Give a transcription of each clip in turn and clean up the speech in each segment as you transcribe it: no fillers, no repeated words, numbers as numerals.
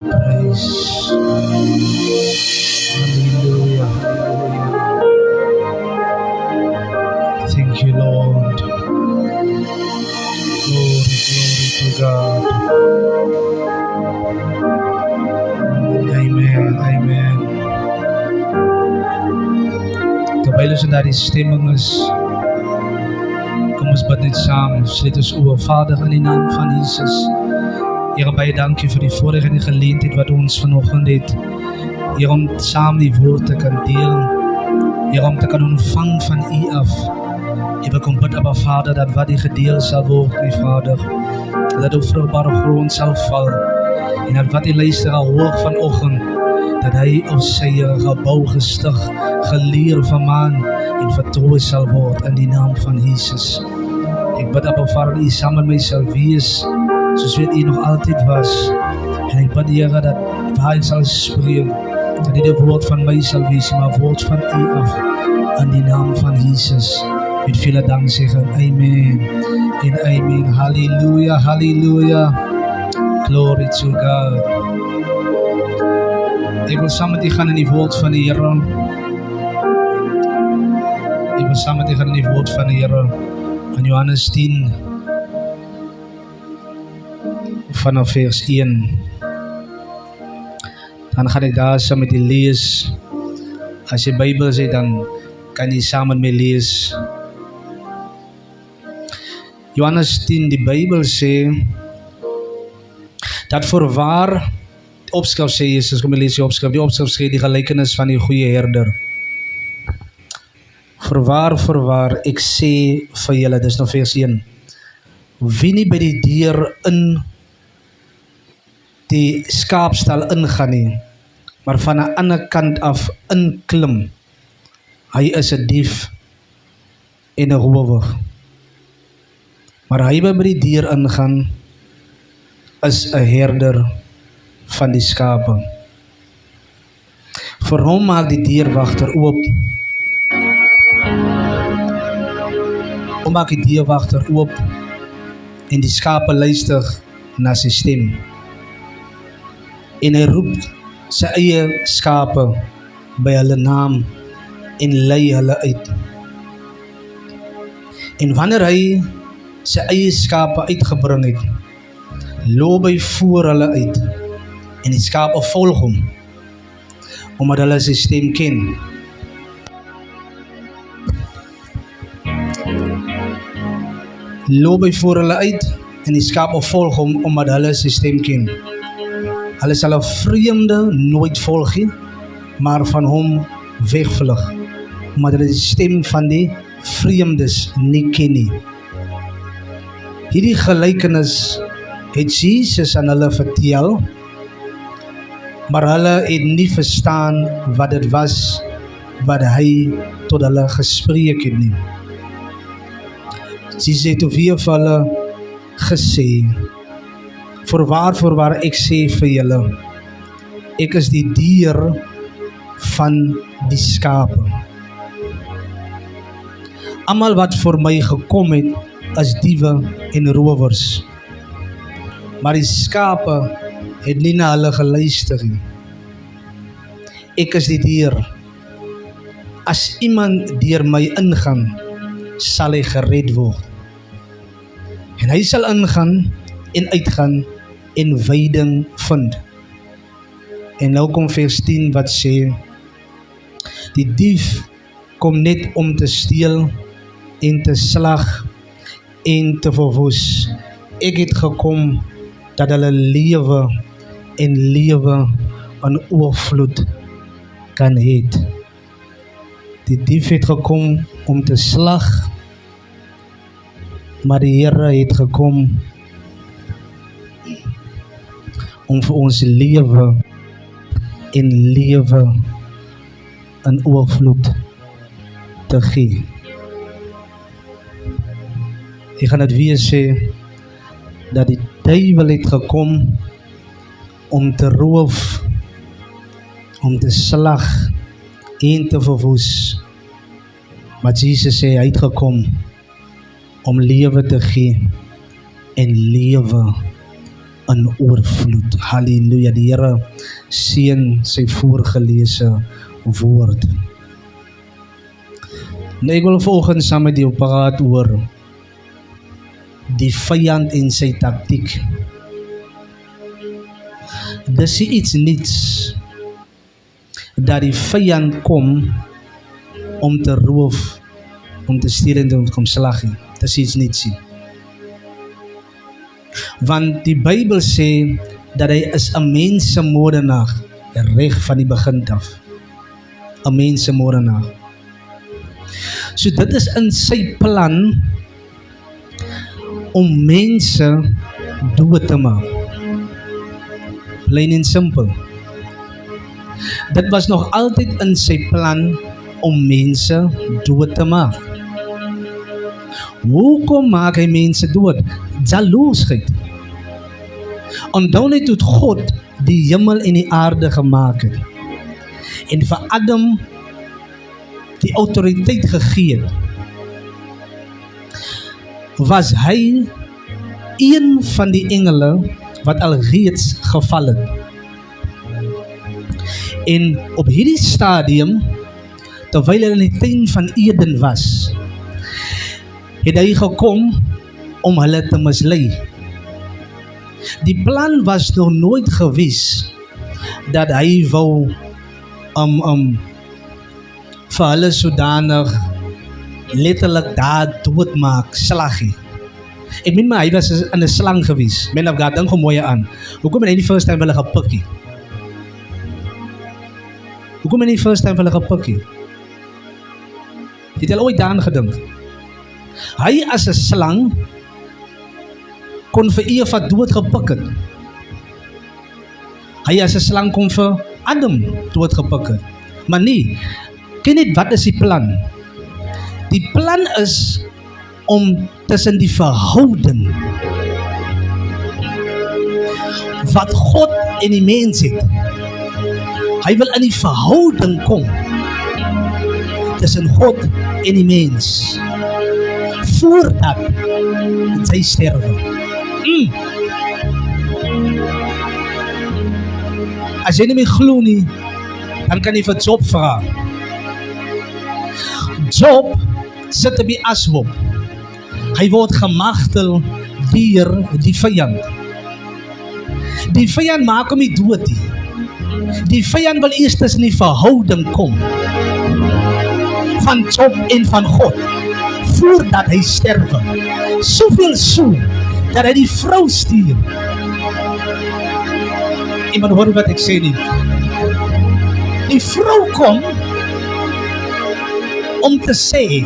Praise. Hallelujah. Hallelujah. Thank you, Lord. Glory, glory to God. Amen, amen. Terwyl ons in daardie stemming is, kom ons bid net saam. Sluit ons oë. Vader, in die naam van Jesus. Here, baie dankie vir die voorreg en die geleentheid wat ons vanoggend het. Here, om saam die woord te kan deel. Here, om te kan ontvang van U af. Here, kom bid, Abba Vader, dat wat die gedeel sal word, my Vader, dat op vrugbare grond sal val. En dat wat die luisteraar hoor vanoggend, dat hy op sy gebou gestig, geleer vermaan en vertroe sal word in die naam van Jesus. Ek bid, Abba Vader, U saam met my sal wees, soos wat U nog altyd was. En ek bid, Here, dat waar ek sal spreek, dat dit 'n woord van my sal wees, maar 'n woord van U af, in die naam van Jesus. Met vele dankzegging, amen en amen. Halleluja, halleluja. Glory to God. Ek wil saam met u gaan in die woord van die Here. Ek wil saam met u gaan in die woord van die Here. In Johannes 10, vanaf vers 1. Dan gaan ek daar saam met u lees. As jy Bybel het, dan kan jy saam met my lees. Johannes 10, die Bybel sê, dat voorwaar, die opskrif sê Jesus, kom jy lees die opskrif sê die gelykenis van die goeie herder. Voorwaar, ek sê vir julle, dis nou vers 1, wie nie by die deur in die skaapstal ingaan nie, maar van 'n ander kant af inklim, hy is 'n dief en 'n rower. Maar hy wat by die deur ingaan, is 'n herder van die skape. Vir hom maak die deurwagter oop. Hom maak die deurwagter oop en die skape luister na sy stem. En hy roep sy eie skape by hulle naam en lei hulle uit. En wanneer hy sy eie skape uitgebring het, loop hy voor hulle uit en die skape volg hom, omdat hulle sy stem ken. Loop hy voor hulle uit en die skape volg hom, omdat hulle sy stem ken. Hulle sal 'n vreemde nooit volg nie, maar van hom wegvlug, omdat hulle die stem van die vreemdes nie ken nie. Hierdie gelykenis het Jesus aan hulle vertel, maar hulle het nie verstaan wat dit was wat hy tot hulle gespreek het nie. Jesus het weer vir hulle gesê, voorwaar, ek sê vir julle, ek is die deur van die skape. Almal wat voor my gekom het, is diewe en rowers, maar die skape het nie na hulle geluister nie. Ek is die deur. As iemand deur my ingaan, sal hy gered word. En hy sal ingaan en uitgaan en veiding vind. En nou kom vers 10 wat sê, die dief kom net om te steel en te slag en te verwoes. Ek het gekom dat hulle lewe en lewe in oorvloed kan hê. Die dief het gekom om te slag, maar die Here het gekom om vir ons lewe en lewe in oorvloed te gee. Ek gaan dit weer sê, dat die duiwel het gekom om te roof, om te slag en te verwoes. Maar Jesus sê, hy het gekom om lewe te gee en lewe in oorvloed. Halleluja. Die Here seën sy voorgelese woord. Nou ek wil vanoggend saam met jou praat oor die vyand en sy taktiek. Dis iets niets dat die vyand kom om te roof, om te steel en om te kom slag. Dis iets niets. Want die Bybel sê dat hy is 'n mensemoordenaar reg van die begin af. 'n Mensemoordenaar. So dit is in sy plan om mense dood te maak. Plain en simpel. Dit was nog altyd in sy plan om mense dood te maak. Hoekom maak hy mense dood? Jaloesheid. Onthou net hoe God die hemel en die aarde gemaak het. En vir Adam die autoriteit gegee het. Was hy een van die engele wat al reeds geval het. En op hierdie stadium, terwyl hy in die tuin van Eden was, het hy gekom om hulle te mislei. Die plan was nog nooit gewees dat hy wou vir hulle sodanig letterlik daar doodmaak, slaggie. Ek meen maar hy was in 'n slang gewees. Men of God, dink hom mooi aan. Hoekom het hy die first time hulle gepikkie? Hoekom het hy die first time hulle gepikkie? Het jy al ooit daaraan gedink? Hy as 'n slang kon vir Eva doodgepik het. Hy as 'n slang kon vir Adam doodgepik het. Maar nie, ken net wat is die plan? Die plan is om tussen die verhouding wat God en die mens het. Hy wil in die verhouding kom tussen God en die mens voordat sy sterwe. As jy nie meer glo nie, dan kan jy vir Job vra. Job sit op die ashoop. Hy word gemagtig deur die vyand. Die vyand maak hom nie dood nie. Die vyand wil eers tussen die verhouding kom van Job en van God voordat hy sterwe. Soveel so dat hy die vrou stuur. Iemand hoor wat ek sê nie. Die vrou kom om te sê,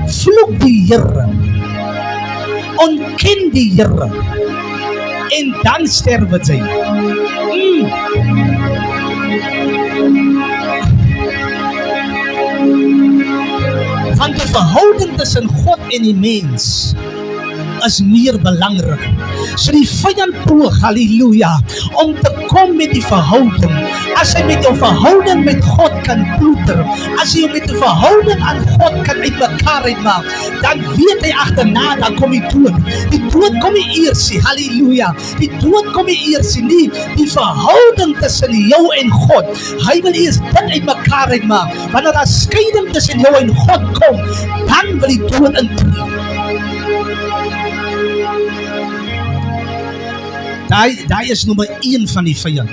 vloek die Here, ontken die Here, en dan sterwe sy. Want die verhouding tussen God en die mens is meer belangrik. So die vyand poog, halleluja, om te kom met die verhouding. As hy met jou verhouding met God kan ploeter, as hy met die verhouding aan God kan uit mekaar uitmaak, dan weet hy agterna, dan kom die dood. Die dood kom nie eers, halleluja. Die dood kom nie eers nie. Die verhouding tussen jou en God, hy wil eers dit uit mekaar uitmaak. Wanneer daar skeiding tussen jou en God kom, dan wil die dood intree. Daai is nommer 1 van die vyand.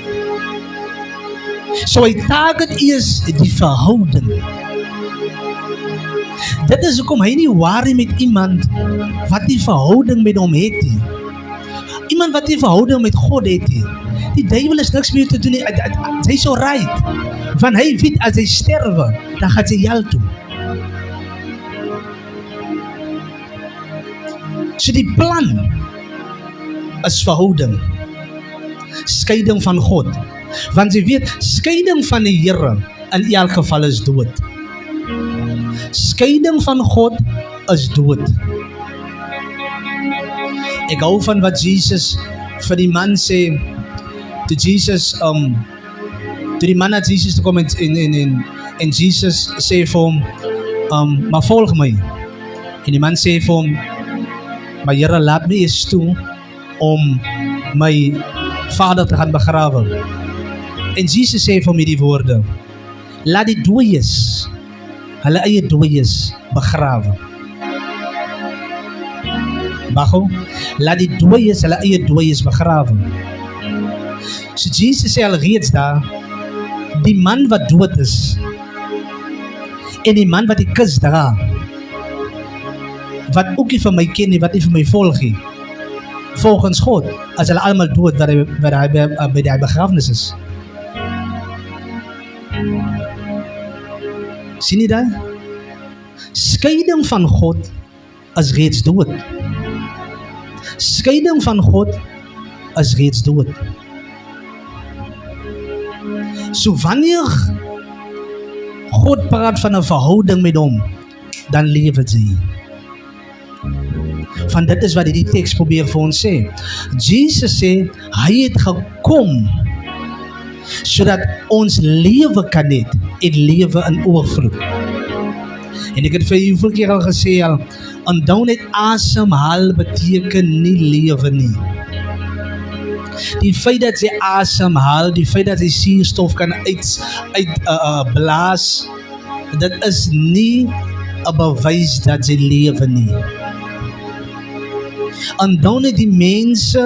So hy target eers die verhouding. Dit is hoekom hy nie worry met iemand wat die verhouding met hom het nie. Iemand wat die verhouding met God het nie. Die duiwel is niks meer te doen nie. Hy is alright. Want hy weet as hy sterwe, dan gaan hy hel toe. So die plan is verhouding. Skeiding van God. Want jy weet, skeiding van die Here in elk geval is dood. Skeiding van God is dood. Ek hou van wat Jesus vir die man sê, toe die man na Jesus toe kom en Jesus sê vir hom, maar volg my. En die man sê vir hom, maar Here, laat my eers toe om my vader te gaan begrawe. En Jesus sê vir my die woorde, laat die dooies, hulle eie dooies begrawe. Bago, laat die dooies hulle eie dooies begrawe. So Jesus sê alreeds daar, die man wat dood is, en die man wat die kus dra, wat ook nie vir my ken nie, wat nie vir my volg nie, volgens God, as hulle allemaal dood wat hy by die begrafnis is. Sien jy dat? Skeiding van God is reeds dood. Skeiding van God is reeds dood. So wanneer God praat van 'n verhouding met hom, dan lewe jy. Van dit is wat die teks probeer vir ons sê. Jesus sê, hy het gekom sodat ons lewe kan hê, en lewe in oorvloed. En ek het vir jou hoeveel keer al gesê al, onthou net asemhaal beteken nie lewe nie. Die feit dat jy asemhaal, die feit dat jy suurstof kan uitblaas, dit is nie 'n bewys dat jy lewe nie. Onthou net die mense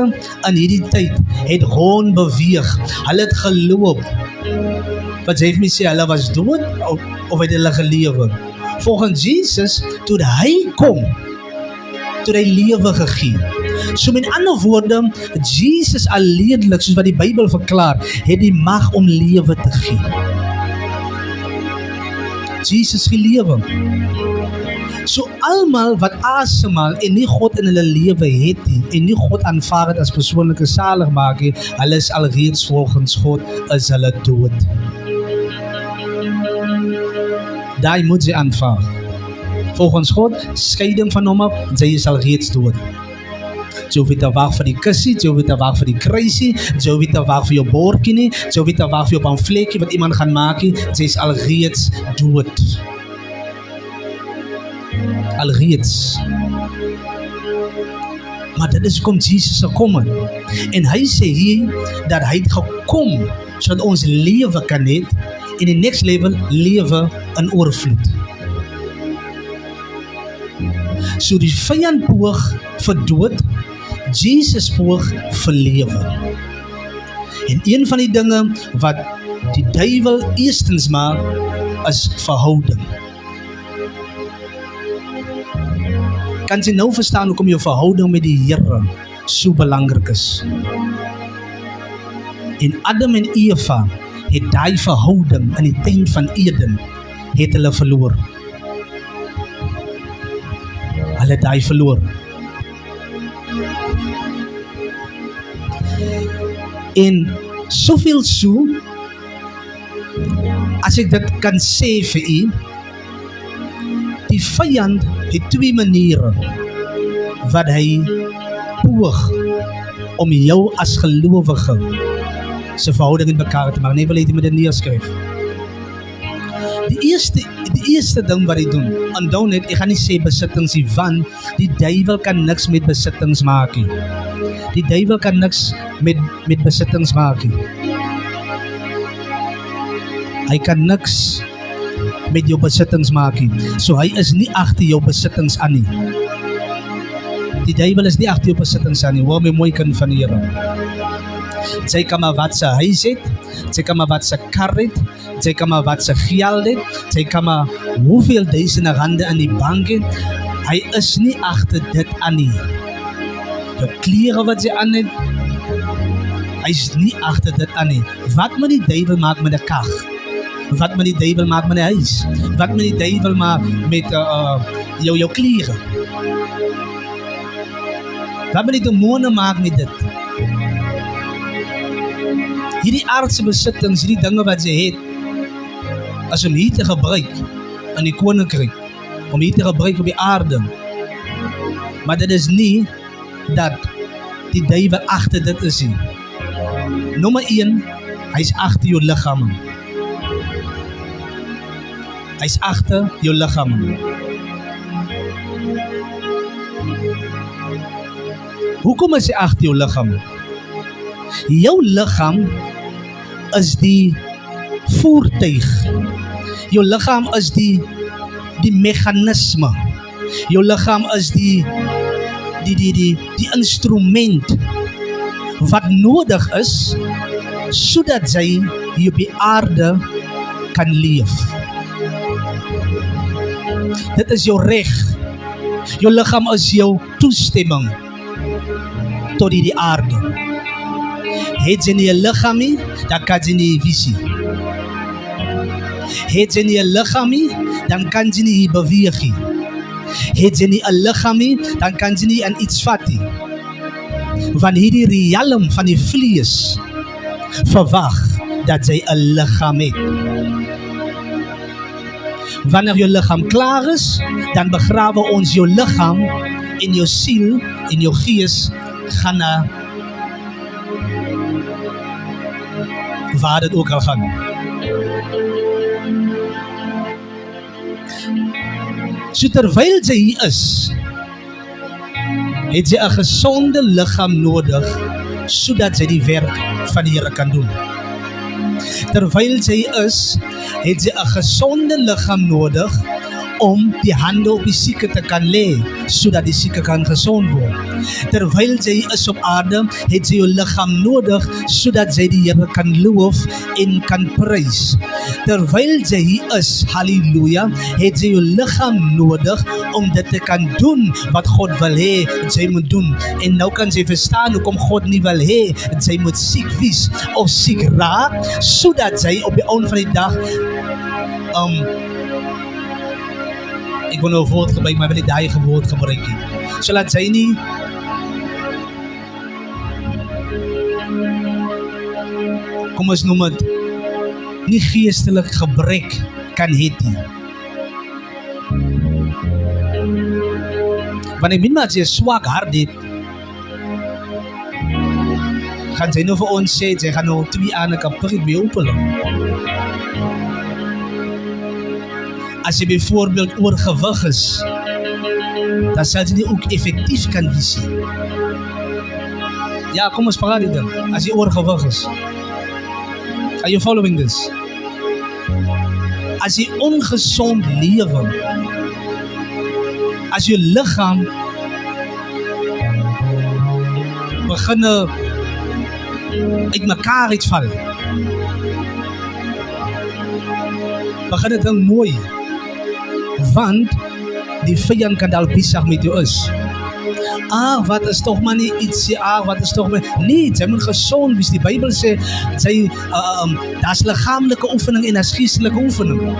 in hierdie tyd het rond beweeg, hulle het geloop. Wat jy het my sê, hulle was dood of het hulle gelewe? Volgens Jesus, toe hy kom, toe hy lewe gegee. So met ander woorde, Jesus alleenlik, soos wat die Bybel verklaar, het die mag om lewe te gee. Jesus gee lewe. So almal wat asemhaal en nie God in hulle lewe het nie, en nie God aanvaar het as persoonlike saligmaker, hulle is alreeds volgens God, is hulle dood. Daai moet jy aanvaar. Volgens God, skeiding van hom af, jy is alreeds dood. Jy hoef nie te wag vir die kussie, jy hoef nie te wag vir die kruisie, jy hoef nie te wag vir jou bordjie nie, jy hoef nie te wag vir jou pamfletjie wat iemand gaan maak nie, jy is alreeds dood. Alreeds. Maar dit is kom Jesus gekom. En hy sê hier, dat hy het gekom, sodat ons lewe kan hê, in die next level, lewe in oorvloed. So die vyand poog vir dood, Jesus poog vir lewe. En een van die dinge wat die duiwel eerstens maak, is verhouding. Kan jy nou verstaan hoekom jou verhouding met die Here so belangrik is? En Adam en Eva het daai verhouding in die tuin van Eden, het hulle verloor. Hulle het daai verloor. En soveel so, as ek dit kan sê vir u, die vyand het twee maniere wat hy poog om jou as gelowige se verhouding in mekaar te maak. Nee, wil jy dit met dit neerskryf. Die eerste ding wat hy doen, onthou net, ek gaan nie sê besittings nie, want die duiwel kan niks met besittings maak nie. Die duiwel kan niks met besittings maak nie. Hy kan niks met jou besittings maak nie. So hy is nie agter jou besittings aan nie. Die duiwel is nie agter jou besittings aan nie. Hoor my mooi kind van die Here. Sy kan maar wat sy huis het, sy kan maar wat sy kar het, sy kan maar wat sy geld het, sy kan maar hoeveel duisende rande in die bank het. Hy is nie agter dit aan nie. Jou klere wat sy aan het, hy is nie agter dit aan nie. Wat moet die duiwel maak met 'n kar? Wat moet die duiwel maak met 'n huis? Wat moet die duiwel maak met jou klere? Wat moet die demone maak met dit? Hierdie aardse besittings, hierdie dinge wat jy het, as om hier te gebruik in die koninkryk, om hier te gebruik op die aarde. Maar dit is nie dat die duiwel agter dit is nie. Nommer 1, hy is agter jou liggaam. Hy is agter jou liggaam. Hoekom is hy agter jou liggaam? Jou liggaam is die voertuig. Jou liggaam is die mechanisme. Jou liggaam is die instrument wat nodig is sodat jy hier op die aarde kan leef. Dit is jou reg. Jou liggaam is jou toestemming tot die aarde. Het jy nie 'n liggaam nie, dan kan jy nie visie. Het jy nie 'n liggaam nie, dan kan jy nie beweeg nie. Het jy nie 'n liggaam nie, dan kan jy nie aan iets vat nie. Want hierdie realm van die vlees verwag dat jy 'n liggaam het. Wanneer jou liggaam klaar is, dan begrawe ons jou liggaam en jou siel en jou gees gaan na waar dit ook al gaan. So terwyl jy hier is, het jy 'n gesonde liggaam nodig sodat jy die werk van die Here kan doen. Terwyl jy is, het jy 'n gesonde liggaam nodig om die hande op die sieke te kan lê, sodat die sieke kan gesond word. Terwyl jy is op aarde, het jy jou liggaam nodig, sodat jy die Here kan loof en kan prys. Terwyl jy hier is, halleluja, het jy jou liggaam nodig, om dit te kan doen, wat God wil hê, jy moet doen. En nou kan jy verstaan, hoekom God nie wil hê, jy moet siek wees, of siek raak, sodat jy op die einde van die dag, ek wil nou 'n woord gebruik, maar ek wil nie daai woord gebruik nie. So laat jy nie kom ons noem het nie geestelik gebrek kan het nie. Wanneer min maar jy swak hart het, gaan jy nou vir ons sê, jy gaan nou 2 ander kaprik mee openloop. As jy bijvoorbeeld oorgewig is, dan sal jy nie ook effectief kan wees. Ja, kom ons praat dit dan. As jy oorgewig is. Are you following this? As jy ongesond lewe, as jou liggaam begin uit mekaar uitval, begin dit dan mooi, want die vyand kan dalk besig met jou is. Wat is toch maar nie ietsie, wat is toch maar, nee, jy moet gezond wees. Die Bybel sê, daar is lichaamlike oefening en daar is geestelike oefening.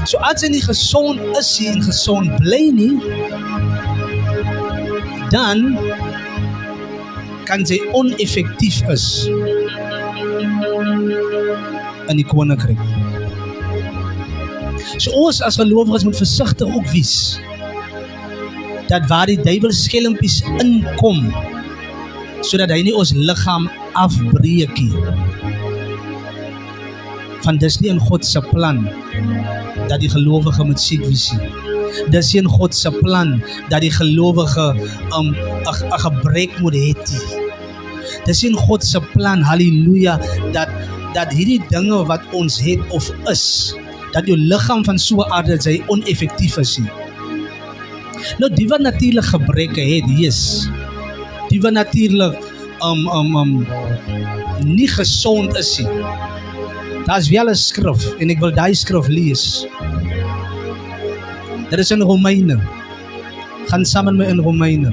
So as jy nie gezond is en gezond bly nie, dan kan jy oneffectief is in die koninkryk. So ons as gelowiges moet versigtig ook wees, dat waar die duivel skelmpies inkom, sodat hy nie ons liggaam afbreek nie. Want dis nie in God se plan, dat die gelowige moet siek wees nie. Dis nie in God se plan, dat die gelowige 'n gebrek moet hê nie. Dis nie in God se plan, halleluja, dat hierdie dinge wat ons het of is, dat jou liggaam van so 'n aard dat hy oneffektief is nie. Nou die wat natuurlik gebreke het, yes. Die wat natuurlik nie gesond is nie. Daar is wel 'n skrif en ek wil daai skrif lees. Dit is in Romeine. Gaan saam met my in Romeine.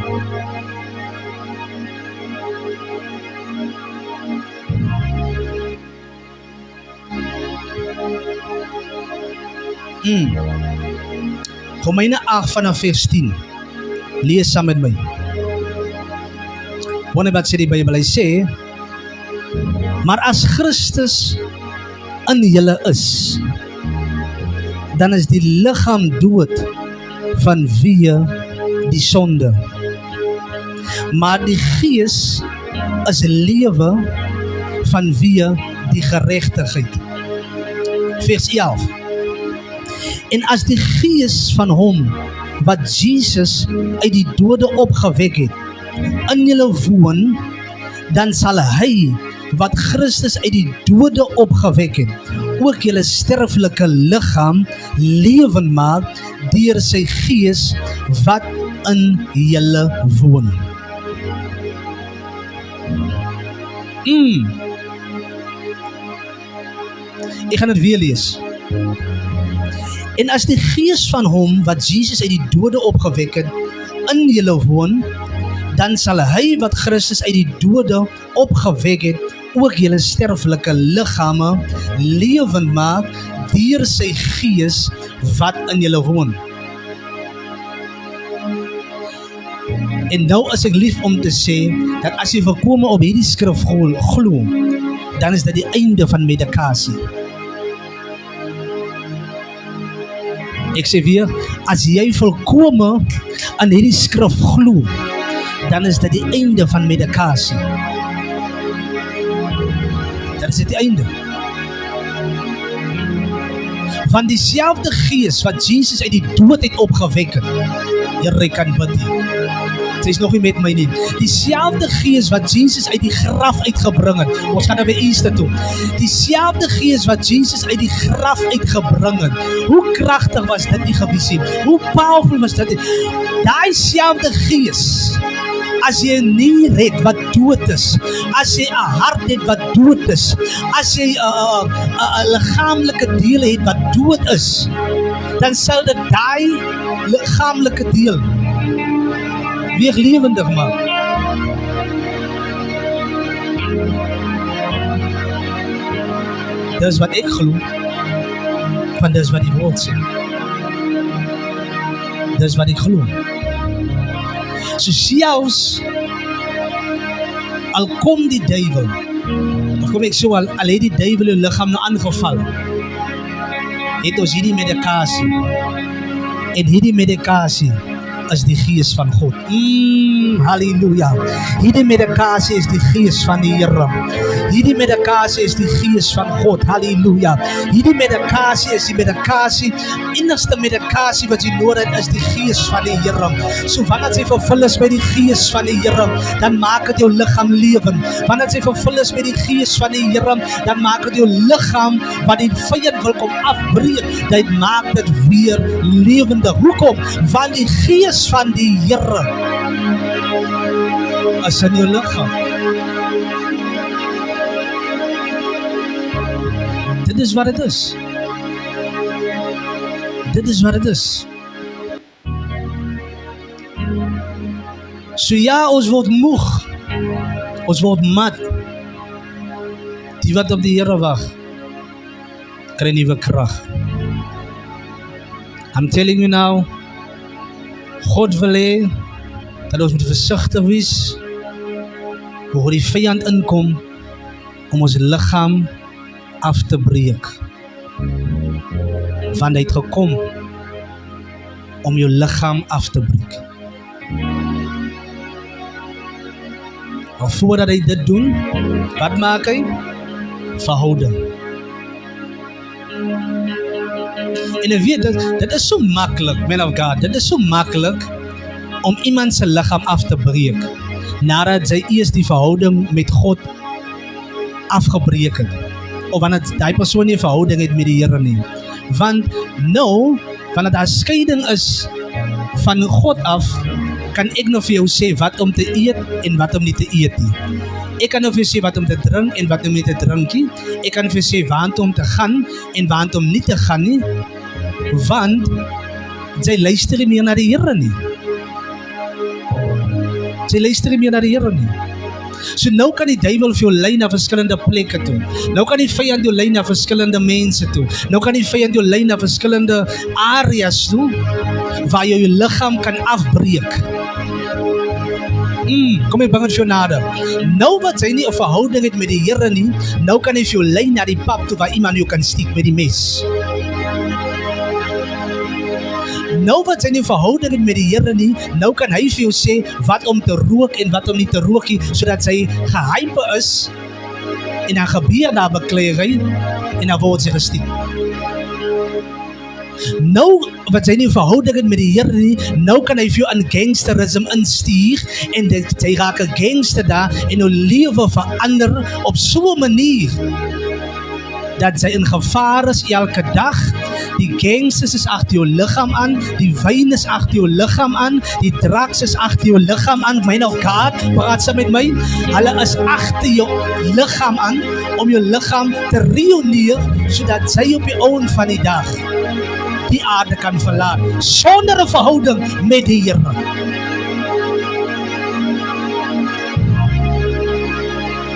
Romeine 8 vanaf vers 10. Lees saam met my. Wanneer wat sê die Bybel? Hy sê, maar as Christus in julle is, dan is die liggaam dood vanweë die sonde. Maar die gees is lewe vanweë die geregtigheid. Vers 11. En as die gees van hom wat Jesus uit die dode opgewek het, in julle woon, dan sal hy wat Christus uit die dode opgewek het, ook julle sterflike liggaam lewend maak deur sy gees wat in julle woon. Ek gaan dit weer lees. En as die gees van hom wat Jesus uit die dode opgewek het in julle woon, dan sal hy wat Christus uit die dode opgewek het, ook julle sterflike liggame lewend maak deur sy gees wat in julle woon. En nou is ek lief om te sê, dat as jy volkome op hierdie skrif glo, dan is dit die einde van medikasie. Ek sê weer, as jy volkome aan hierdie skrif glo, dan is dit die einde van medikasie. Dan is dit die einde. Van diezelfde gees wat Jesus uit die dood het opgewek het, jy kan bid nie. Sy is nog nie met my nie. Diezelfde gees wat Jesus uit die graf uitgebring het, ons gaan nou by Easter toe, diezelfde gees wat Jesus uit die graf uitgebring het, hoe kragtig was dit nie gewees nie? Hoe powerful was dit nie? Diezelfde gees, as jy nie red wat dood is, as jy 'n hart het wat dood is, as jy 'n liggaamlike deel het wat dood is, dan sal dit daai liggaamlike deel weer lewendig maak. Dis wat ek glo, want dis wat die woord sê. Dis wat ek glo. So selfs al kom die duiwel, of kom ek so al het die duiwel jou liggaam nou aangeval, het ons hierdie medikasie, en hierdie medikasie is die gees van God. Halleluja. Hierdie medikasie is die gees van die Here. Hierdie medikasie is die gees van God. Halleluja. Hierdie medikasie is die medikasie, enigste medikasie wat jy nodig het, is die gees van die Here. So wanneer jy vervul is met die gees van die Here, dan maak dit jou liggaam lewend. Wanneer jy vervul is met die gees van die Here, dan maak dit jou liggaam wat die vyand wil kom afbreek, dit maak dit weer lewendig. Hoekom? Want die gees van die Here is in jou liggaam. Dit is wat het is. Dit is wat het is. So ja, ons word moeg. Ons word mat. Die wat op die Here wag, kry nuwe krag. I'm telling you now, God wil hê dat ons moet versigtig wees hoe die vyand inkom om ons liggaam af te breek. Want hy het gekom om jou liggaam af te breek. Maar voordat hy dit doen, wat maak hy? Verhouding. En jy weet, dit is so maklik, man of God, dit is so maklik om iemand se liggaam af te breek, nadat sy eers die verhouding met God afgebreek het, of wanneer die persoon nie verhouding het met die Here nie. Want nou, wanneer daar skeiding is van God af, kan ek nou vir jou sê wat om te eet en wat om nie te eet nie. Ek kan nou vir jou sê wat om te drink en wat om nie te drink nie. Ek kan vir jou sê waant om te gaan en waant om nie te gaan nie, want sy luister nie meer na die Here nie. Sy luister nie meer na die Here nie. So nou kan die duiwel vir jou lei na verskillende plekke toe. Nou kan die vyand jou lei na verskillende mense toe. Nou kan die vyand jou lei na verskillende areas toe, waar jy jou liggaam kan afbreek. Kom ek bring het vir jou nader. Nou wat sy nie 'n verhouding het met die Here nie, nou kan hy vir jou lei na die pap toe, waar iemand jou kan stiek met die mes. Nou wat sy nie verhouding het met die Here nie, nou kan hy vir jou sê wat om te rook en wat om nie te rook nie, sodat sy geheime is, en dan gebeur daar bekleierery, en dan word sy gestiek. Nou wat sy nie verhouding het met die Here nie, nou kan hy vir jou in gangsterisme instuur en jy raak 'n gangster daar en jou lewe verander op so 'n manier dat sy in gevaar is elke dag. Die gangsters is agter jou liggaam aan, die wyn is agter jou liggaam aan, die drugs is agter jou liggaam aan. Man of God, praat sy met my. Hulle is agter jou liggaam aan om jou liggaam te reoneer sodat sy op die ouen van die dag die aarde kan verlaat sonder 'n verhouding met die Here.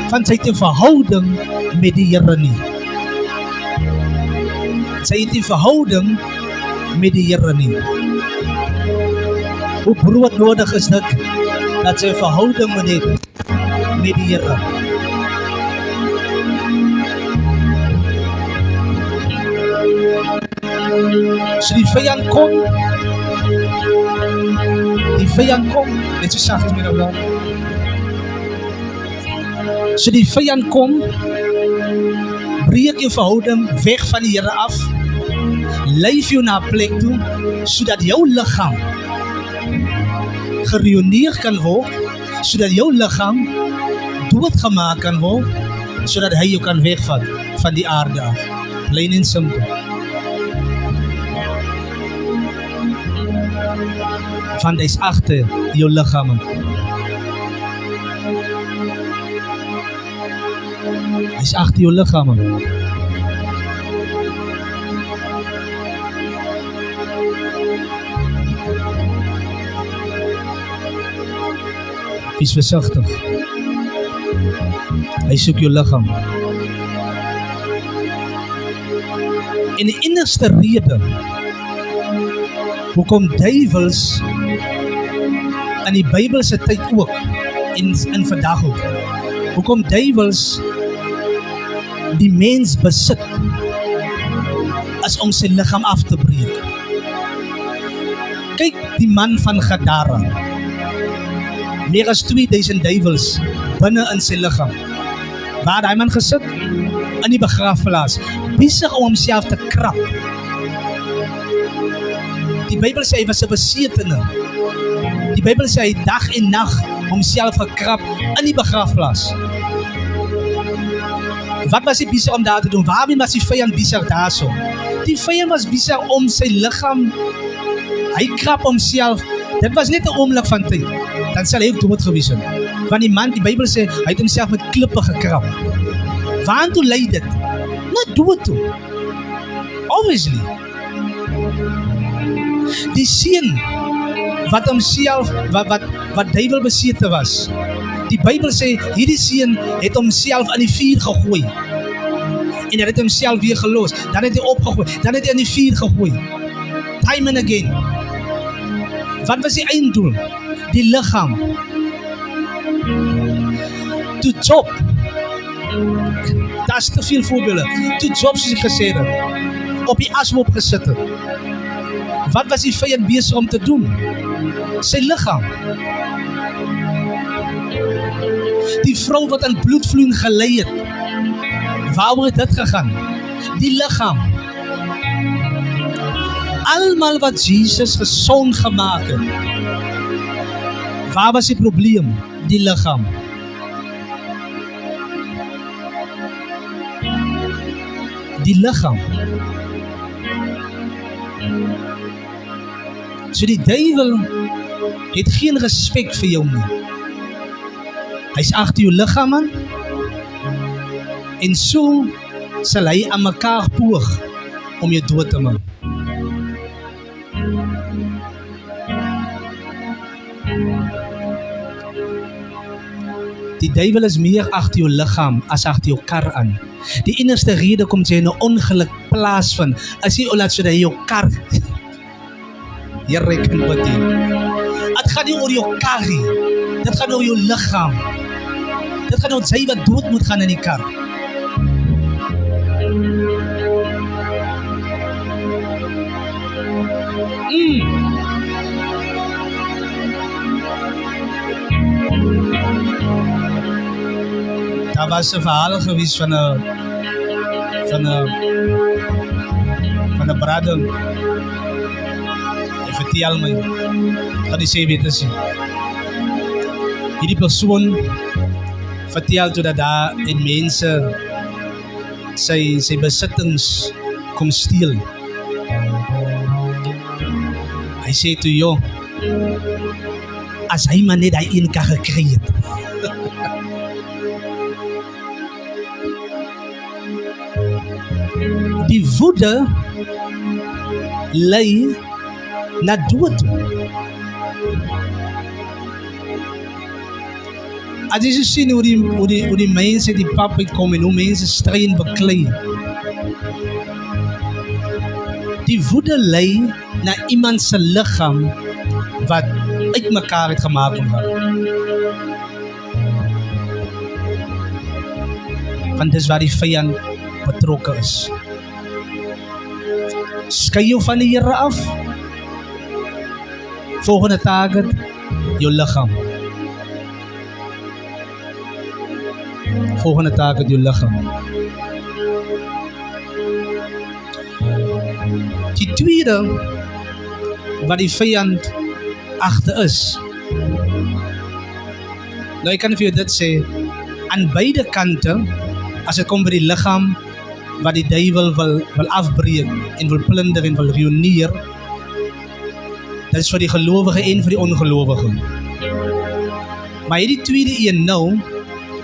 Want sy het 'n verhouding met die Here nie. Sy het 'n verhouding met die Here nie. Hoe brood nodig is dit dat sy 'n verhouding moet hê met die Here. So die vyand kom, net so sacht met nou. So die vyand kom, breek jou verhouding weg van die Here af, leef jou na 'n plek toe, sodat jou liggaam gereoneer kan word, sodat jou liggaam doodgemaak kan word, sodat hy jou kan wegvat van die aarde af. Plain en simpel. Want hy is agter jou liggaam. Hy is agter jou liggaam. Wees versigtig. Hy soek jou liggaam. En die enigste rede hoekom duiwels in die Bybelse tyd ook in vandag ook, hoekom duiwels die mens besit is om sy liggaam af te breek. Kyk die man van Gadara, meer as 2000 duiwels binne in sy liggaam. Waar hy man gesit? In die begraafplaas, besig om homself te krap. Die Bybel sê hy was 'n besetene. Die Bybel sê hy dag en nag homself gekrap in die begraafplaas. Wat was hy besig om daar te doen? Waarmee was die vyand besig daarso? Die vyand was besig om sy liggaam, hy krap homself. Dit was net 'n oomblik van tyd. Dan sal hy ook dood gewees het. Want die man, die Bybel sê, hy het homself met klippe gekrap. Waartoe lei dit? Na dood toe. Obviously. Die seun wat homself, wat duiwel besete was. Die Bybel sê, hierdie seun het homself in die vuur gegooi. En hy het homself weer gelos. Dan het hy opgegooi. Dan het hy in die vuur gegooi. Time and again. Wat was die einddoel? Die liggaam. Toe Job. Daar is te veel voorbeelde. Toe Job, soos ek gesê het, op die ashoop gesit het. Wat was die vyand besig om te doen? Sy liggaam. Die vrou wat aan bloedvloeiing gelei het. Waaroor het dit gegaan? Die liggaam. Almal wat Jesus gesond gemaak het. Waar was die probleem? Die liggaam. Die liggaam. So die duiwel het geen respek vir jou nie. Hy is agter jou liggaam aan. En so sal hy aan mekaar poog om jou dood te maak. Die duiwel is meer agter jou liggaam as agter jou kar aan. Die enigste rede kom jy in 'n ongeluk plaasvind, as jy laat sodat jou kar jy reken wat jy. Dit gaan nie oor jou kar nie. Dit gaan oor jou liggaam. Dit gaan oor jy wat dood moet gaan in die kar. Daar was 'n verhaal gewees van van 'n brother. Hy vertel my, gaan die sê weet is hierdie persoon vertel toe dat daar en mense sy besittings kom steel. Hy sê toe, joh, as hy maar net hy een kan gekry het. Die woede lei na dood. As jy sien hoe die mense die pap uitkom en hoe mense stry en beklei. Die woede lei na iemand se liggaam wat uitmekaar het gemaak word. Want dis waar die vyand betrokke is. Skei jou van die Here af. Volgende target, jou liggaam. Volgende target, jou liggaam. Die tweede, wat die vyand agter is. Nou, ek kan vir jou dit sê, aan beide kante, as dit kom by die liggaam, wat die duiwel wil afbreek, en wil plunder, en wil ruïneer, dit is vir die gelowige en vir die ongelowige. Maar hierdie tweede een nou,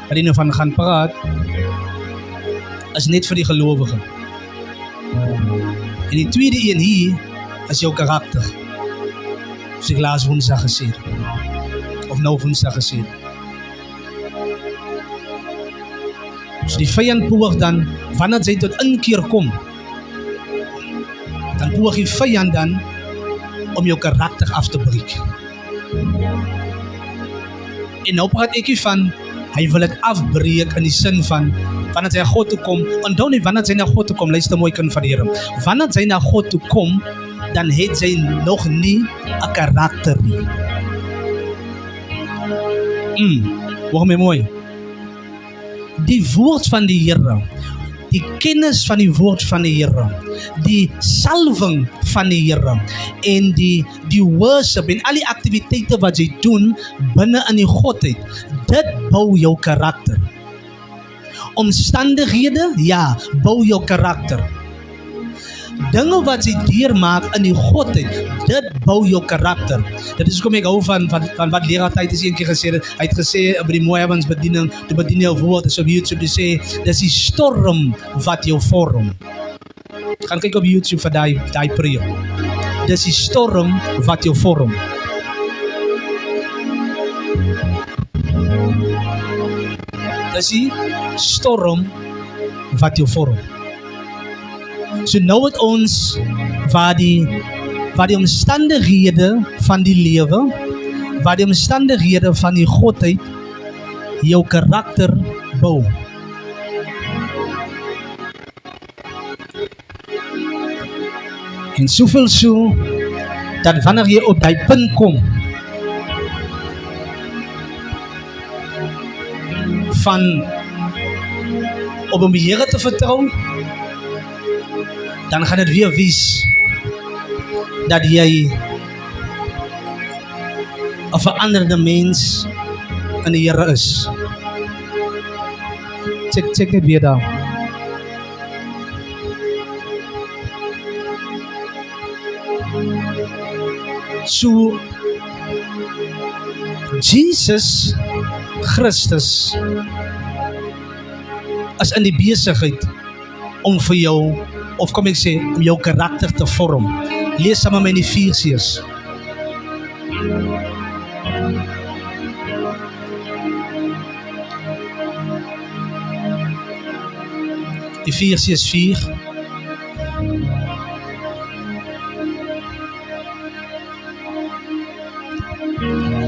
wat jy nou van gaan praat, is net vir die gelowige. En die tweede een hier, is jou karakter. Soos ek laas woensdag gesê, of nou woensdag gesê. So die vyand poog dan, wanneer sy tot inkeer kom, dan poog die vyand dan, om jou karakter af te breek. En nou praat ek hiervan, hy wil het afbreek in die sin van, wanneer sy na God toe kom, onthou nie wanneer sy na God toe kom, luister mooi kind van die Here, wanneer sy na God toe kom, dan het sy nog nie 'n karakter nie. Hoor my mooi. Die woord van die Here, die kennis van die woord van die Here, die salwing van die Here, en die worship, en al die aktiwiteite wat jy doen, binne in die Godheid, dit bou jou karakter. Omstandighede, ja, bou jou karakter. Dinge wat jy deurmaak in die Godheid, dit bou jou karakter. Dit is kom ek hou van wat leraar tyd is eendag gesê het. Hy het gesê by die Moabans bediening, die bediening woord is op YouTube, die sê, dis die storm wat jou vorm. Gaan kyk op YouTube vir die preek. Dis die storm wat jou vorm. Dis die storm wat jou vorm. So nou het ons waar die omstandighede van die lewe, waar die omstandighede van die Godheid jou karakter bou. En soveel so, dat wanneer jy op die punt kom, van op die Here te vertrou, dan gaan het weer wys dat jy 'n veranderde mens in die Here is. Check net weer daar. So, Jesus Christus is in die besigheid om vir jou, of kom ek sê, om jou karakter te vorm. Lees saam met my in Efesiërs. Efesiërs 4.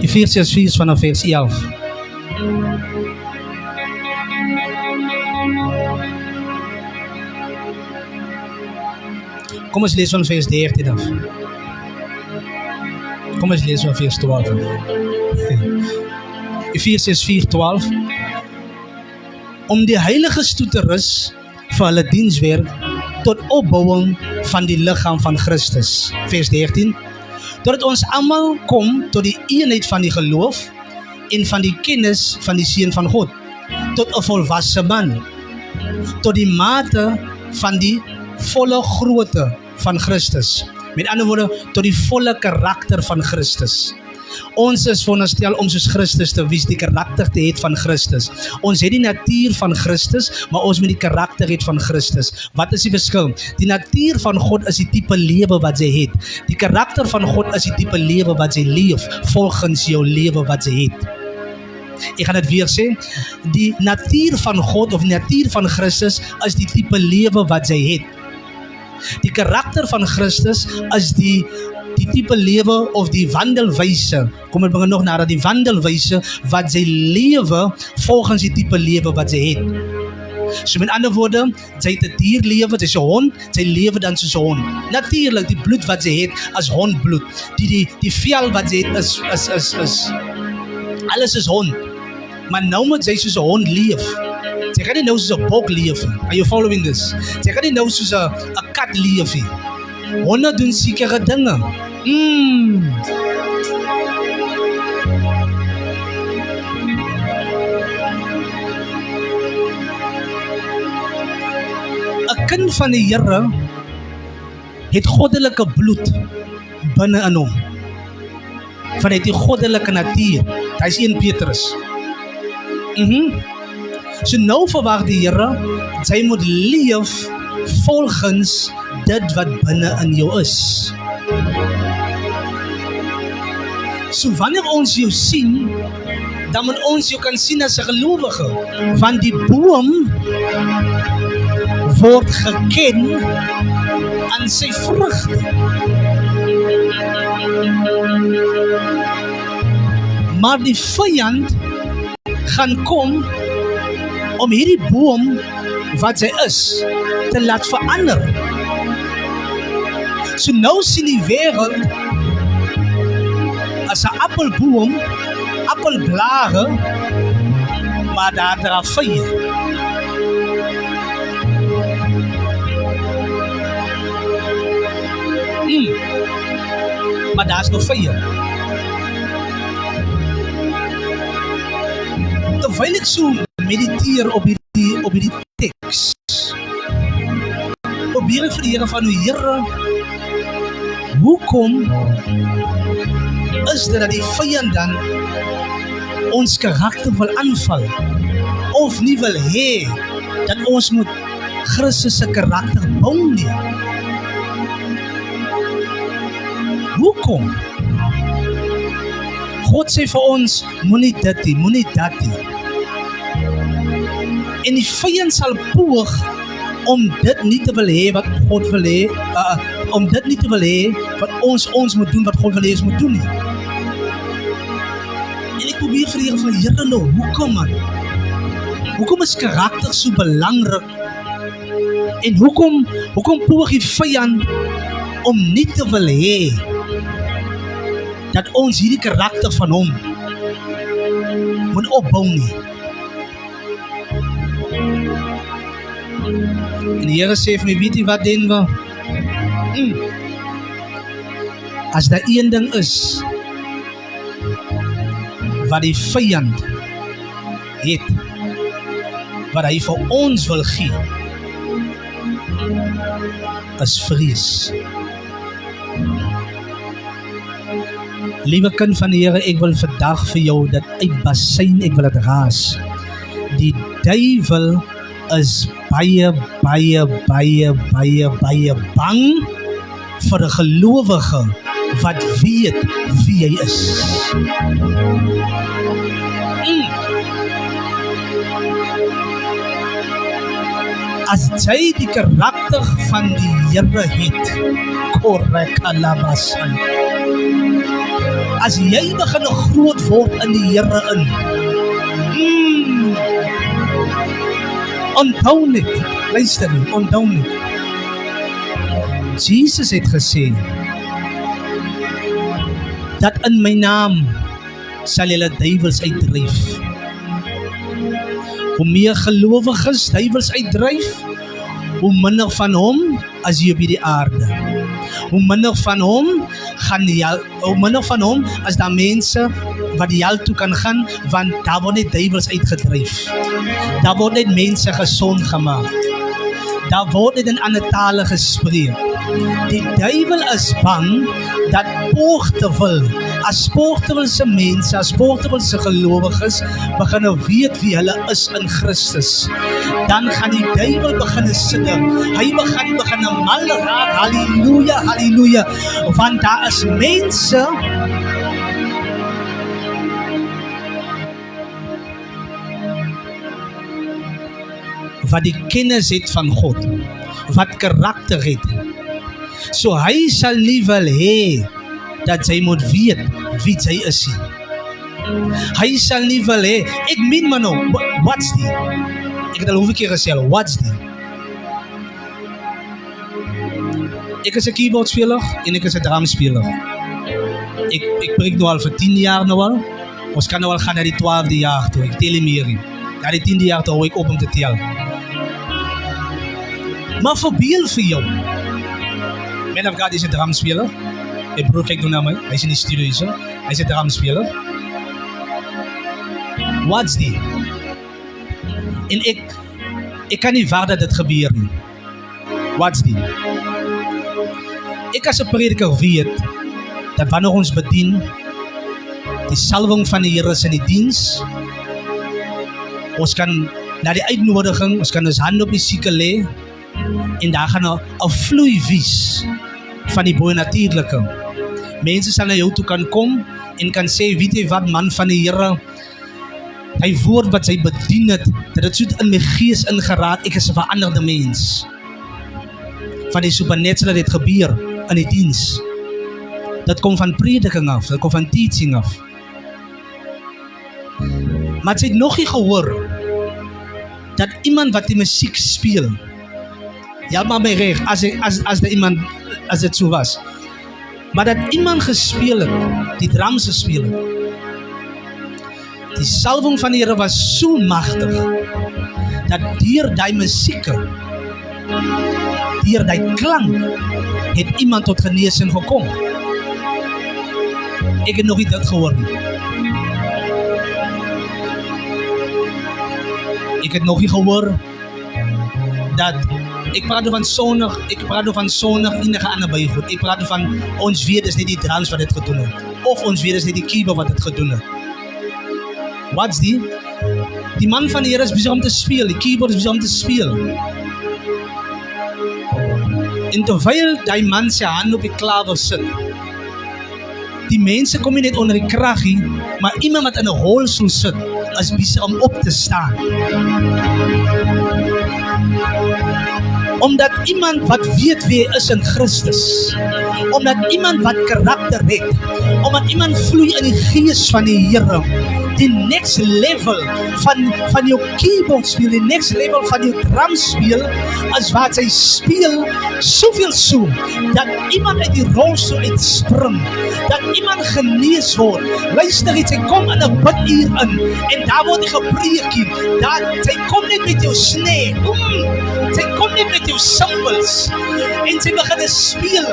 Efesiërs 4 vanaf vers 11. Kom ons lees van vers 13 af. Kom ons lees van vers 12 af. Efesiërs 4:12. Om die heiliges toe te rus vir hulle dienswerk tot opbouwing van die liggaam van Christus. Vers 13. Totdat ons almal kom tot die eenheid van die geloof en van die kennis van die Seun van God, tot 'n volwasse man, tot die mate van die volle grootte van Christus. Met ander woorde, tot die volle karakter van Christus. Ons is veronderstel om soos Christus te wees, die karakter te hê van Christus. Ons het die natuur van Christus, maar ons moet die karakter hê van Christus. Wat is die verskil? Die natuur van God is die tipe lewe wat jy het. Die karakter van God is die tipe lewe wat jy leef, volgens jou lewe wat jy het. Ek gaan dit weer sê, die natuur van God of die natuur van Christus is die tipe lewe wat jy het. Die karakter van Christus is die tipe lewe of die wandelwyse, kom ek begin nog nader, die wandelwyse wat sy lewe volgens die tipe lewe wat sy het. So met ander woorde, sy het 'n dierlewe, sy is 'n hond, sy lewe dan soos 'n hond. Natuurlik, die bloed wat sy het is hondbloed. Die vel wat sy het is alles is hond. Maar nou moet sy soos 'n hond leef. Sy kan nie nou soos 'n bok leef nie. Are you following this? Sy kan nie nou soos 'n kat leef nie. Honde doen sekere dinge. 'n kind van die Here het goddelike bloed binne in hom. Vanuit die goddelike natuur. Hy is 1 Petrus. So nou verwag die Here, jy moet leef volgens dit wat binne in jou is. So wanneer ons jou sien, dan moet ons jou kan sien as 'n gelowige, want die boom word geken aan sy vrugte. Maar die vyand gaan kom om hierdie boom wat sy is te laat verander. So nou sien die wêreld as 'n appelboom, appelblare, maar daar dra vye. Maar daar is nog vye. Terwyl ek so mediteer op hierdie teks, probeer ek vir die Here van die Here, hoekom is dit dat die vyand dan ons karakter wil aanval, of nie wil hê dat ons moet Christus se karakter bou nie? Hoekom? God sê vir ons, moenie dit nie, moenie dat nie. En die vyand sal poog om dit nie te wil hê wat God wil hê, om dit nie te wil hê wat ons moet doen wat God wil hê ons moet doen nie. En ek probeer vir die Here van Here nou, hoekom man? Hoekom is karakter so belangrik? En hoekom poog die vyand om nie te wil hê dat ons hierdie karakter van hom moet opbou nie? En die Here sê vir my, weet jy wat Denver? As daar een ding is wat die vyand het, wat hy vir ons wil gee, is vrees. Liewe kind van die Here, ek wil vandag vir jou dit uitbasyn, ek wil dit raas. Die duiwel is baie bang vir 'n gelowige wat weet wie hy is. As jy die karakter van die Here het, korrek alabasai. As jy begin groot word in die Here in, onthou net, luister nie, onthou net. Jesus het gesê, dat in my naam sal julle duiwels uitdryf. Hoe meer gelowiges duiwels uitdryf, hoe minder van hom as jy op hierdie aarde. Hoe minder van hom as daar mense wat die hel toe kan gaan, want daar word net duivels uitgedryf. Daar word net mense gesond gemaak. Daar word net in ander tale gespreek. Die duivel is bang dat as poortewilse mense, as poortewilse gelowiges begin weet wie hulle is in Christus, dan gaan die duivel begin sidder. Hy begin mal raak. Halleluja, halleluja. Want daar is mense wat die kennis het van God, wat karakter het. So hy sal nie wil hê dat sy moet weet wie sy is nie. Hy sal nie wil hê, ek meen maar nou, wat's die? Ek het al hoeveel keer gesê, wat's die? Ek is 'n keyboardspeler en ek is 'n drumspeler. Ek preek nou al vir 10 jaar nou al. Ons kan nou al gaan na die 12de jaar toe, ek tel nie meer nie. Na die 10de jaar toe hou ek op om te tel. Maar verbeel vir jou. Man of God is 'n drumspeler. My broer kyk nou na my. Hy is in die studio hier so. Hy is 'n drumspeler. Wat's die? En ek kan nie waar dat dit gebeur nie. Wat's die? Ek as 'n prediker weet dat wanneer ons bedien, die salwing van die Here is in die diens. Ons kan na die uitnodiging, ons kan ons hand op die sieke lê en daar gaan 'n vloei wies van die bo-natuurlike. Mense sal na jou toe kan kom en kan sê, weet jy wat, man van die Here, hy woord wat sy bedien het, dat het so in my gees ingeraak, ek is 'n veranderde mens. Van die supernatural het gebeur in die diens. Dat kom van prediking af, dat kom van teaching af. Maar sy het nog nie gehoor dat iemand wat die musiek speel, ja maar my reg, as dit so was, maar dat iemand gespeel het, die drums gespeel het, die salwing van die Here was so magtig, dat deur die musieke, deur die klank, het iemand tot genesing gekom. Ek het nog nie dit gehoor nie. Ek het nog nie gehoor dat, ek praat van Sondag enige ander bygoed. Ek praat van, ons weet is nie die drums wat dit gedoen het, of ons weet is nie die keyboard wat dit gedoen het. Wat's die? Die man van die Here is besig om te speel, die keyboard is besig om te speel. En terwyl die man sy hand op die klaver sit, die mense kom nie net onder die kraggie, maar iemand wat in 'n rolstoel sit, is besig om op te staan. Omdat iemand wat weet wie hy is in Christus, omdat iemand wat karakter het, omdat iemand vloei in die gees van die Here, die next level van jou keyboard speel, die next level van jou drum speel, as wat sy speel, soveel so, dat iemand uit die rolstoel uitspring, dat iemand genees word. Luister iets, sy kom in 'n biduur in, en daar word die gepreekie, sy kom net met jou snee, sy kom net met jou cymbals, en sy begin te speel,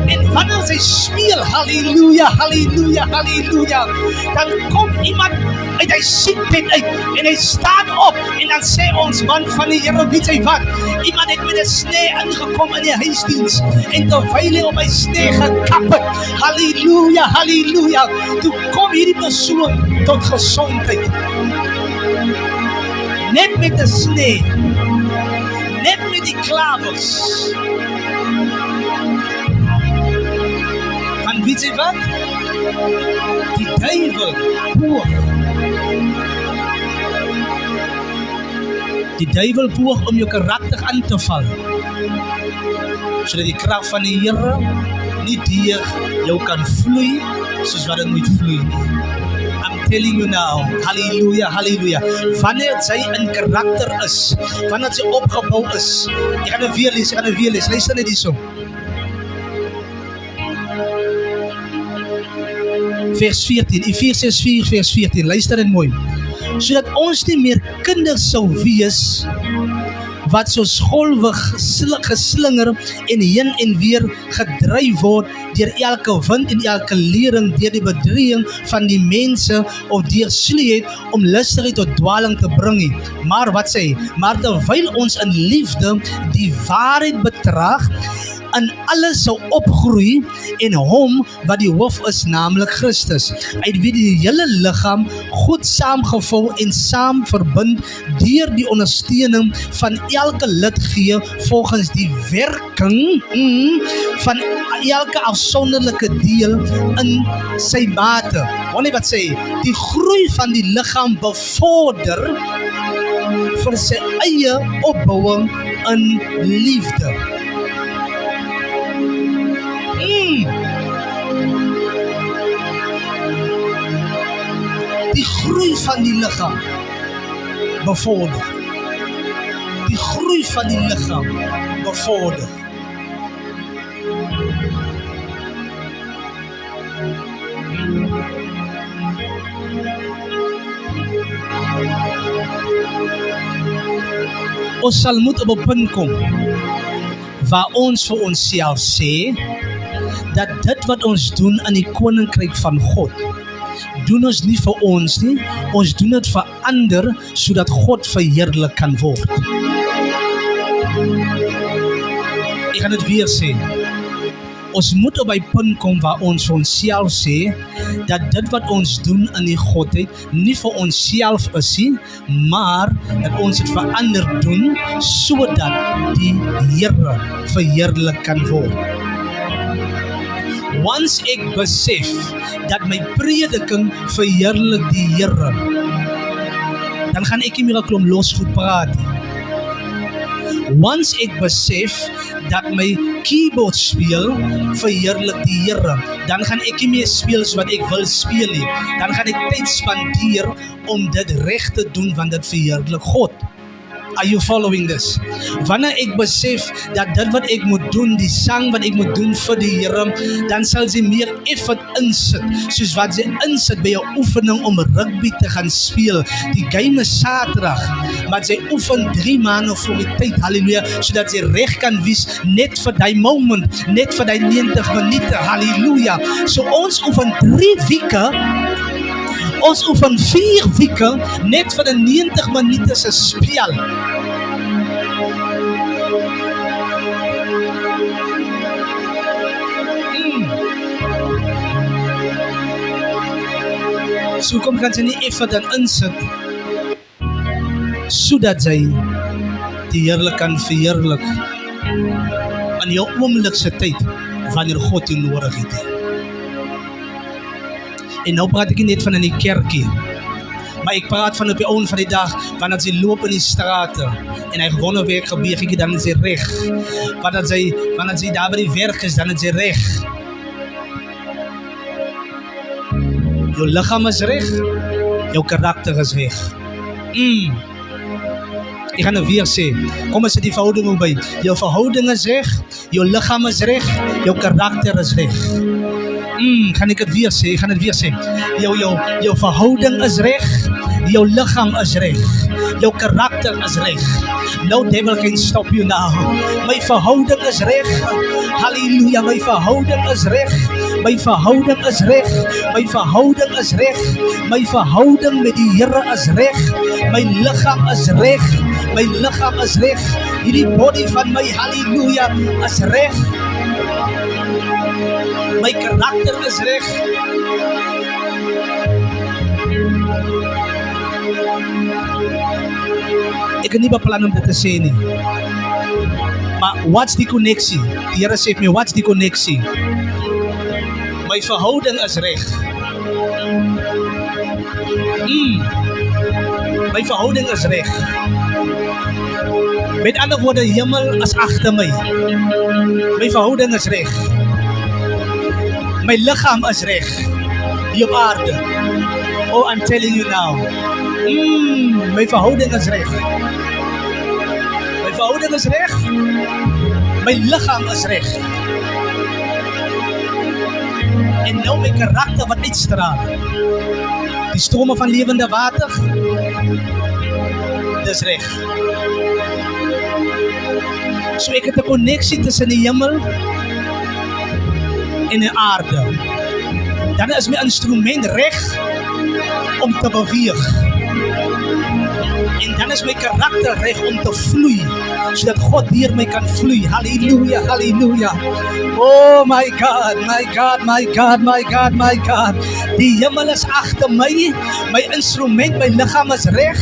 en wanneer sy speel, halleluja, halleluja, halleluja, dan kom iemand uit hy siekbed uit, en hy staan op, en dan sê ons man van die Here, weet jy wat, iemand het met 'n snee ingekom in die huisdiens, en terwyl hy op hy snee gekap het, halleluja, halleluja, toe kom hierdie persoon tot gesondheid. Net met 'n snee, net met die klavers. En weet jy wat? Die duivel poog. Die duivel poog om jou karakter aan te val, sodat die krag van die Here nie deur jou kan vloei, soos wat dit moet vloei. I'm telling you now, halleluja, halleluja, wanneer sy in karakter is, wanneer sy opgebou is, ek gaan het weer lees, luister net hierso. Vers 14, Efesiërs 4 vers 14, luister dit mooi. Sodat ons nie meer kinders sou wees wat soos golwe geslinger en heen en weer gedryf word deur elke wind en elke lering, deur die bedreiging van die mense of deur sluiheid om lustigheid tot dwaling te bring. Maar wat sê hy? Maar terwyl ons in liefde die waarheid betrag, in alles sou opgroei en hom wat die hoof is, naamlik Christus, uit wie die hele liggaam goed saamgevou en saam verbind deur die ondersteuning van elke lid gee volgens die werking van elke afsonderlike deel in sy mate. Wanneer wat sê, die groei van die liggaam bevorder vir sy eie opbouing in liefde. Die groei van die liggaam bevorder. Die groei van die liggaam bevorder. Ons sal moet op 'n punt kom waar ons vir onsself sê dat dit wat ons doen in die koninkryk van God, doen ons nie vir ons nie, ons doen dit vir ander sodat God verheerlik kan word. Ek gaan dit weer sê. Ons moet op 'n punt kom waar ons vir onsself sê dat dit wat ons doen in die Godheid nie vir onsself is nie, maar dat ons dit vir ander doen sodat die Here verheerlik kan word. Once ek besef dat my prediking verheerlik die Here, dan gaan ek nie meer 'n klomp losgoed praat nie. Once ek besef dat my keyboard speel verheerlik die Here, dan gaan ek nie meer speel soos wat ek wil speel nie. Dan gaan ek tyd spandeer om dit reg te doen, want dit verheerlik God. Are you following this? Wanneer ek besef dat dit wat ek moet doen, die sang wat ek moet doen vir die Here, dan sal sy meer effort insit, soos wat sy insit by 'n oefening om rugby te gaan speel. Die game is Saterdag, maar sy oefen 3 maande voor die tyd, halleluja, sodat sy reg kan wees net vir die moment, net vir die 90 minute, halleluja. So ons oefen 3 weke, ons oefen 4 weke net vir die 90 minute se speel. So kom kan sy nie effort dan insit sodat sy die Here kan verheerlik in jou oomblikse tyd wanneer God jou nodig het. En nou praat ek nie net van in die kerkie, maar ek praat van op die oond van die dag, wanneer sy loop in die strate, en hy gewone werk gebeur, dan is hy reg. Wanneer sy daar by die werk is, dan is hy reg. Jou liggaam is reg, jou karakter is reg. Ek gaan nou weer sê, kom ons sit die verhouding op by. Jou verhouding is reg, jou liggaam is reg, jou karakter is reg. Gaan ek dit weer sê, jou verhouding is reg, jou liggaam is reg, jou karakter is reg. No devil can stop you now. My verhouding is reg, halleluja, my verhouding is reg, my verhouding is reg, my verhouding is reg, my verhouding met die Here is reg, my liggaam is reg, my liggaam is reg, hierdie body van my, halleluja, is reg. My karakter is reg. Ek het nie beplan om dit te sê nie. Maar wat's die connectie? Die Here sê vir my, wat's die connectie? My verhouding is reg. My verhouding is reg. Met ander woorde, hemel is agter my. My verhouding is reg. My liggaam is reg hier op aarde. Oh, I'm telling you now. My verhouding is reg. My verhouding is reg. My liggaam is reg. En nou my karakter wat uitstraal. Die strome van lewende water. Dis reg. So ek het 'n koneksie tussen die hemel en die aarde. Dan is my instrument reg om te beweeg. En dan is my karakter reg om te vloei, sodat God deur my kan vloei. Halleluja, halleluja. Oh my God, my God, my God, my God, my God. Die hemel is agter my, my instrument, my liggaam is reg,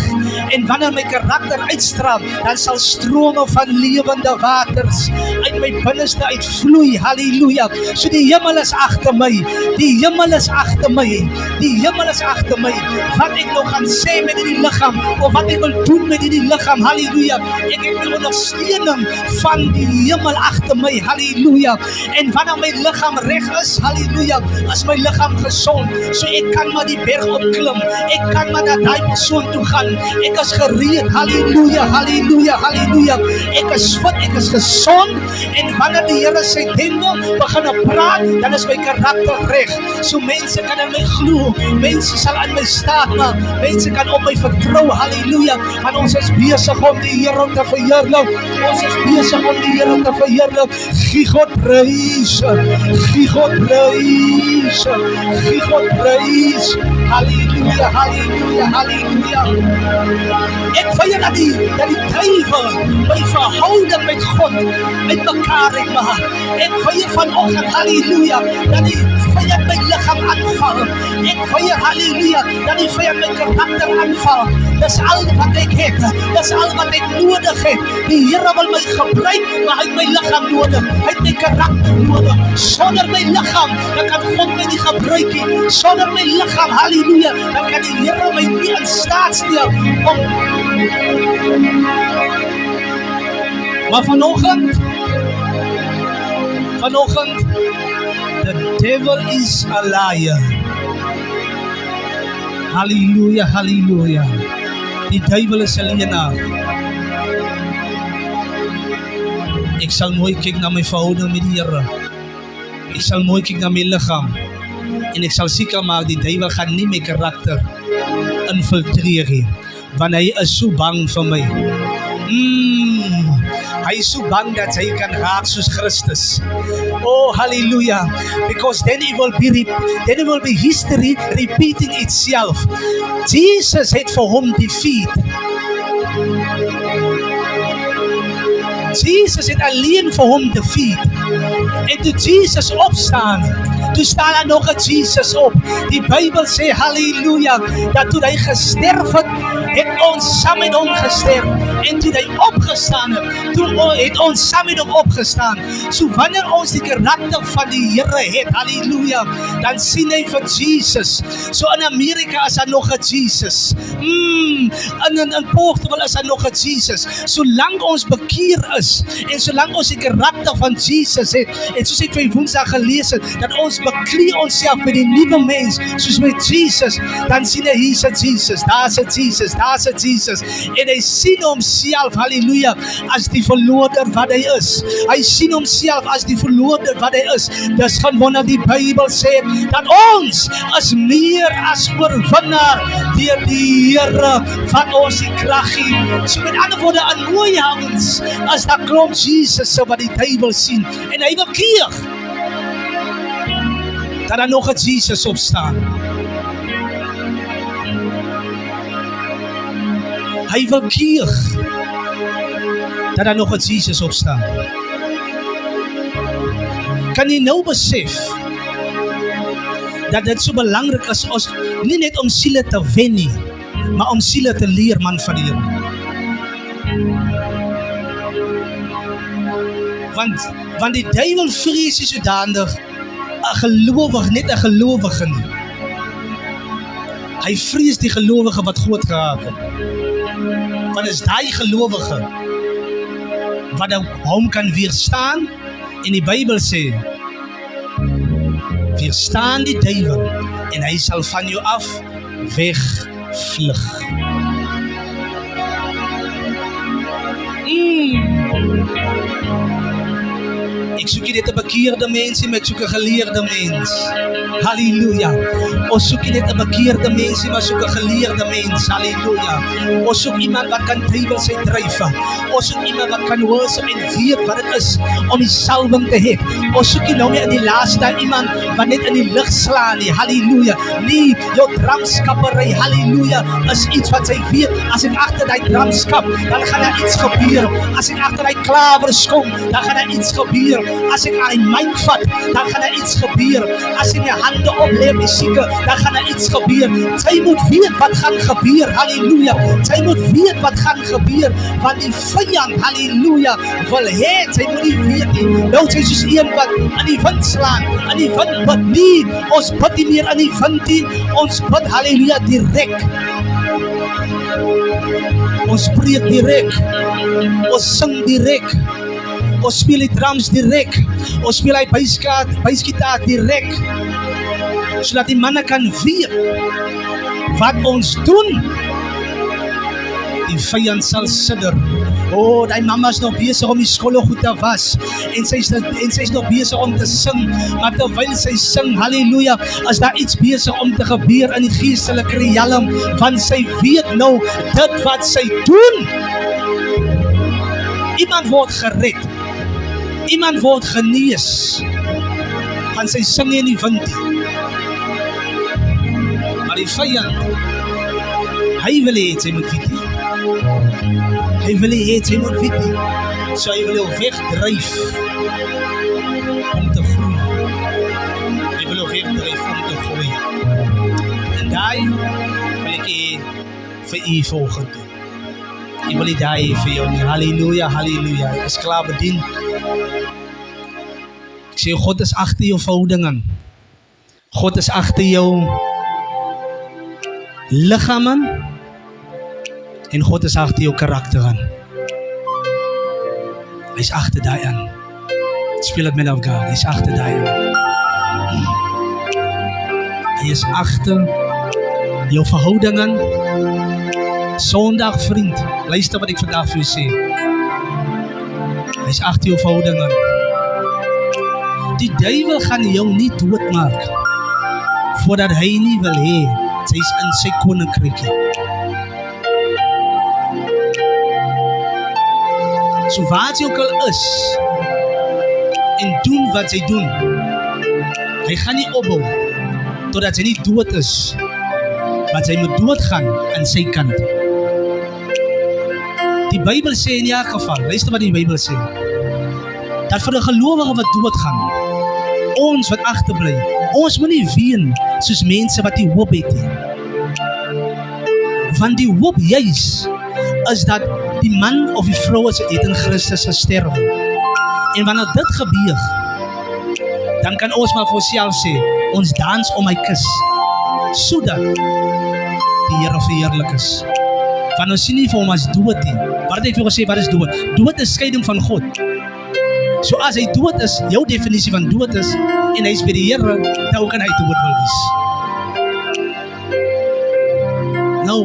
en wanneer my karakter uitstraal, dan sal strome van lewende waters uit my binneste uitvloei. Halleluja. So die hemel is agter my, die hemel is agter my, die hemel is agter my. Wat ek nou gaan sê met die liggaam, of wat ek wil doen met die liggaam, halleluja. Ek het die ondersteuning van die hemel agter my, halleluja. En wanneer my liggaam reg is, halleluja, is my liggaam gesond. So ek kan maar die berg opklim, ek kan maar na daai persoon toe gaan. Ek is gereed, halleluja, halleluja, halleluja. Ek is fit, ek is gesond, en wanneer die Here sy dendel begin praat, dan is my karakter reg. So mense kan in my glo, mense sal aan my staat maak, mense kan op my vertrou, halleluja, want ons is besig om die Here te verheerlik, ons is besig om die Here te verheerlik. Gie God prys, gie God prys, gie God prys, halleluja, halleluja, halleluja. Ek veier dat die duivel my verhouding met God met mekaar het maak. Ek veier vanoggend, halleluja, dat die vyand my liggaam aanval. Ek veier, halleluja, dat die vyand my karakter aanval. Dis al wat ek het, dis al wat ek nodig het. Die Here wil my gebruik, maar hy het my liggaam nodig, hy het my karakter nodig. Sonder my liggaam, dan kan God my nie gebruik nie. Sonder my liggaam, halleluja, dan kan die Here my nie in staat stel om. Maar vanoggend, the devil is a liar. Halleluja, halleluja. Die duiwel is 'n leienaar. Ek sal mooi kyk na my verhouding met die Here. Ek sal mooi kyk na my liggaam. En ek sal seker maak die duiwel gaan nie my karakter infiltreer nie, want hy is so bang vir my. Hy is so bang dat hy kan raak soos Christus. Oh, hallelujah. Because then it will be history repeating itself. Jesus het vir hom defeat. Jesus het alleen vir hom defeat. En toe Jesus opstaan, toe staan daar nog 'n Jesus op. Die Bybel sê, halleluja, dat toe hy gesterf het ons saam met hom gesterf. En toe hy opgestaan het ons saam met hom opgestaan. So wanneer ons die karakter van die Here het, halleluja, dan sien hy vir Jesus. So in Amerika is daar nog 'n Jesus. In Portugal is daar nog 'n Jesus. Solank ons bekeer is, en solank ons die karakter van Jesus het, en soos ek vir Woensdag gelees het, dat ons beklee onsself met die nuwe mens, soos met Jesus, dan sien hy hier's 'n Jesus, daar's 'n Jesus, daar's 'n Jesus, en hy sien homself, halleluja, as die verloorder wat hy is. Hy sien homself as die verloorder wat hy is. Dis gaan wanneer die Bybel sê, dat ons is meer as oorwinnaar deur die Here van ons die krag gee. So met ander woorde, aan mooi hawens, as daar klomp Jesus wat die duiwel sien, en hy wil keer dat daar nog 'n Jesus opstaan. Hy wil keer dat daar nog 'n Jesus opstaan. Kan jy nou besef dat dit so belangrik is, ons nie net om siele te wen nie, maar om siele te leer, man van die Here. Want die duiwel vrees is sodanig 'n gelowig, net 'n gelowige nie. Hy vrees die gelowige wat God geraak het. Want is daai gelowige wat hom kan weerstaan, en die Bybel sê, weerstaan die duiwel en hy sal van jou af wegvlug. Ek soek nie net 'n bekeerde mens nie, maar ek soek 'n geleerde mens. Halleluja. Ons soek nie net 'n bekeerde mens nie, maar soek 'n geleerde mens. Halleluja. Ons soek iemand wat kan Bybel sy dryf. Ons soek iemand wat kan worship en weet wat dit is om die salwing te hê. Ons soek nie nou meer in die laaste dae iemand wat net in die lug slaan nie. Halleluja. Nie jou dramskappery. Halleluja. Is iets wat sy weet. As ek agter daai dramskap, dan gaan daar iets gebeur. As ek agter daai klawers kom, dan gaan daar iets gebeur. As ek aan die mic vat, dan gaan daar iets gebeur. As ek my hande oplê op die sieke, dan gaan daar iets gebeur. Sy moet weet wat gaan gebeur. Halleluja. Sy moet weet wat gaan gebeur. Want die vyand, halleluja, wil hê, sy moet nie weet nie. Nou sy soos een wat aan die wind slaan, aan die wind bid nie. Ons bid nie meer aan die wind nie. Ons bid, halleluja, direk. Ons spreek direk. Ons sing direk. Ons speel die drums direk. Ons speel die basgitaar direk. Sodat die manne kan weet wat ons doen. Die vyand sal sidder. Oh, die mama is nog besig om die skolle goed te was. En sy is nog besig om te sing. Maar terwyl sy sing, halleluja, is daar iets besig om te gebeur in die geestelike realm. Want sy weet nou dit wat sy doen. Iemand word gered. Iemand word genees. Want sy sing nie in die wind nie. Maar die vyand, hy wil hê sy moet weet nie. Hy wil hê sy moet weet nie. So hy wil jou wegdryf om te groei. Hy wil jou wegdryf om te groei. En daai wil ek hê vir u volgende. Ek wil nie daai vir jou nie. Halleluja, halleluja. Ek is klaar bedien. Ek sê God is agter jou verhoudingen. God is agter jou liggaam en God is agter jou karakter aan. Hy is agter daai aan. Speel dit met of God. Hy is agter daai aan. Hy is agter jou verhoudingen. Sondag vriend, luister wat ek vandag vir jou sê. Hy is agter jou verhoudingen. Die duiwel gaan jou nie doodmaak voordat hy nie wil hê sy is in sy koninkryk. So waar jy ook al is en doen wat sy doen, hy gaan nie opbou totdat sy nie dood is, want sy moet doodgaan aan sy kant. Die Bybel sê in elk geval, luister wat die Bybel sê, dat vir 'n gelowige wat doodgaan, ons wat agterbly, ons moet nie ween soos mense wat die hoop het nie. Want die hoop juis is dat die man of die vrou as het in Christus gesterwe. En wanneer dit gebeur, dan kan ons maar vir onsself sê, ons dans om my kus, sodat die Here verheerlik is. Want ons sien nie vir hom as dood nie. Wat het ek vir gesê, wat is dood? Dood is skeiding van God. So as hy dood is, jou definisie van dood is, en hy is by die Here, dan kan hy dood wil wees. Nou,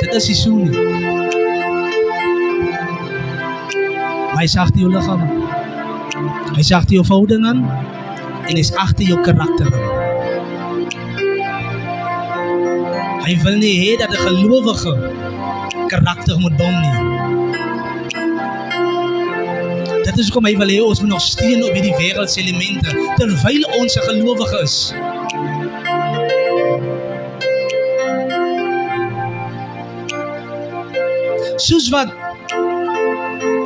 dit is nie so nie. Hy is agter jou liggaam. Hy is agter jou verhoudingen en hy is agter jou karakter. Hy wil nie hê dat 'n gelowige karakter moet bou nie. Dit is hoekom hy wil hê ons moet nog steun op hierdie wêreldse elemente terwyl ons 'n gelowige is. Soos wat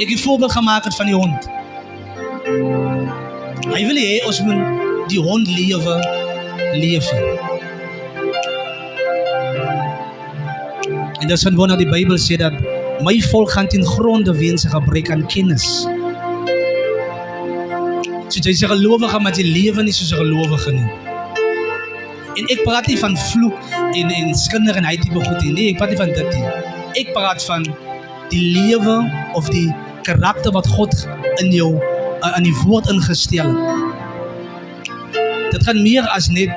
ek 'n voorbeeld gemaak het van die hond. Hy wil hê ons moet die hond leef. En dit is van wanneer die Bybel sê dat my volk gaan ten gronde weens 'n gebrek aan kennis. So jy is 'n gelowige, maar jy lewe nie soos 'n gelowige nie. En ek praat nie van vloek en skinder en hy tipe goed nie. Nee, ek praat nie van dit nie. Ek praat van die lewe of die karakter wat God in jou aan die woord ingestel het. Dit gaan meer as net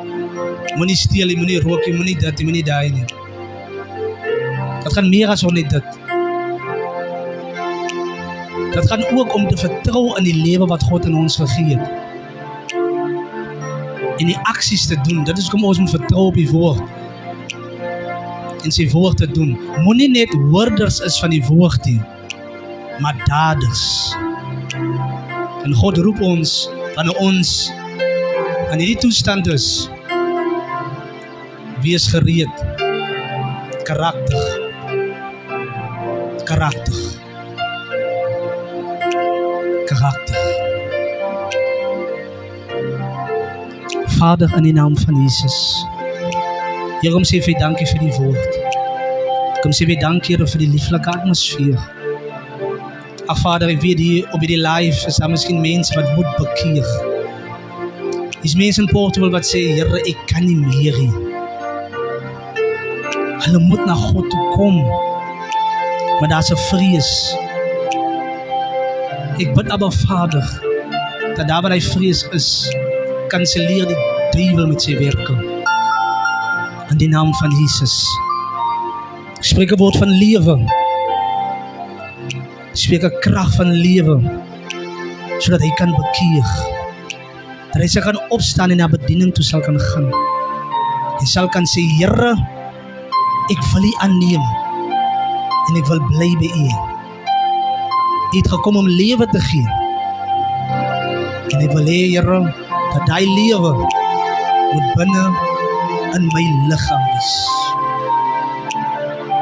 moenie steel, jy moenie rook, jy moenie dit, jy moenie daai nie. Dit gaan meer as net dit. Dit gaan ook om te vertrou in die lewe wat God in ons gegee het. En die aksies te doen. Dit is kom ons moet vertrou op die woord. En sy woord te doen. Moenie net hoorders is van die woord nie, maar daders. En God roep ons, wanneer ons in hierdie toestand is, wees gereed, karakter. Vader, in die naam van Jesus, Here, kom sê vir dankie vir die woord. Kom sê vir dankie, Here, vir die lieflike atmosfeer. Ag Vader, ek weet hier op die live is daar miskien mense wat moet bekeer. Is mense in Portugal wat sê, Here, ek kan nie meer nie. Hulle moet na God toe kom, maar daar is 'n vrees. Ek bid, Abba Vader, dat daar waar hy vrees is, kanselleer die duiwel met sy werke. In die naam van Jesus. Ek spreek 'n woord van lewe. Ek spreek 'n krag van lewe, sodat hy kan bekeer. Dat hy sal kan opstaan en na bediening toe sal kan gaan. Hy sal kan sê, Here, ek wil U aanneem en ek wil bly by U. U het gekom om lewe te gee. En ek wil hê, Here, dat daai lewe moet binne in my liggaam wees.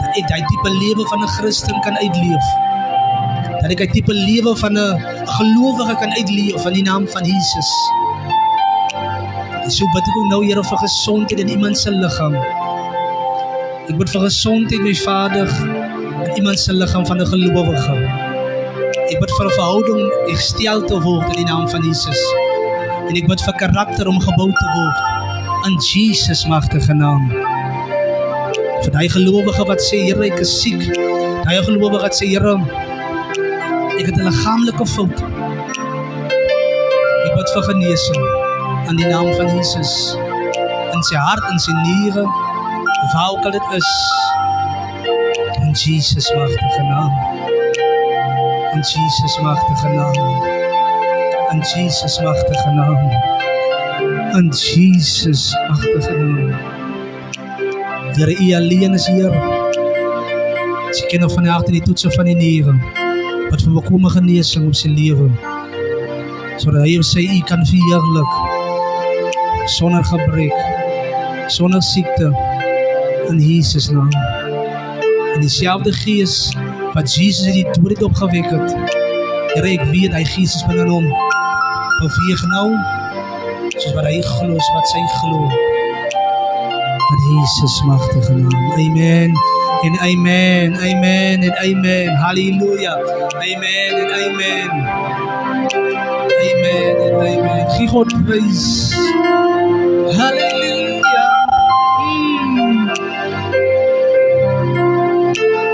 Dat ek daai diepe lewe van 'n Christen kan uitleef. Dat ek daai diepe lewe van 'n gelowige kan uitleef in die naam van Jesus. En so bid ek ook nou, Here, vir gesondheid in iemand se liggaam. Ek bid vir gesondheid, my Vader, in iemand se liggaam van 'n gelowige. Ek bid vir 'n verhouding herstel te word in die naam van Jesus. En ek bid vir karakter om gebou te word in Jesus magtige naam. Vir die gelowige wat sê, Here, ek is siek. Die gelowige wat sê, Here, ek het 'n liggaamlike fout. Ek bid vir genesing in die naam van Jesus. In sy hart, in sy niere, waar ook al dit is. In Jesus magtige naam. In Jesus magtige naam. In Jesus magtige naam. In Jesus magtige naam. Here, U alleen is Heer. Sy ken nog van die hart en die toetse van die niere. Wat vir bekome genesing op sy lewe. Sodat hy sy U kan verheerlik. Sonder gebrek. Sonder siekte. In Jesus naam. En dieselfde Gees wat Jesus in die dood het opgewek het. Here, ek weet hy Gees is binne hom. Beweeg nou, soos wat hy glo, soos wat sy glo. In Jesus magtige naam. Amen. En amen. Amen en amen. Halleluja. Amen en amen. Amen en amen. Gee God prys. Halleluja.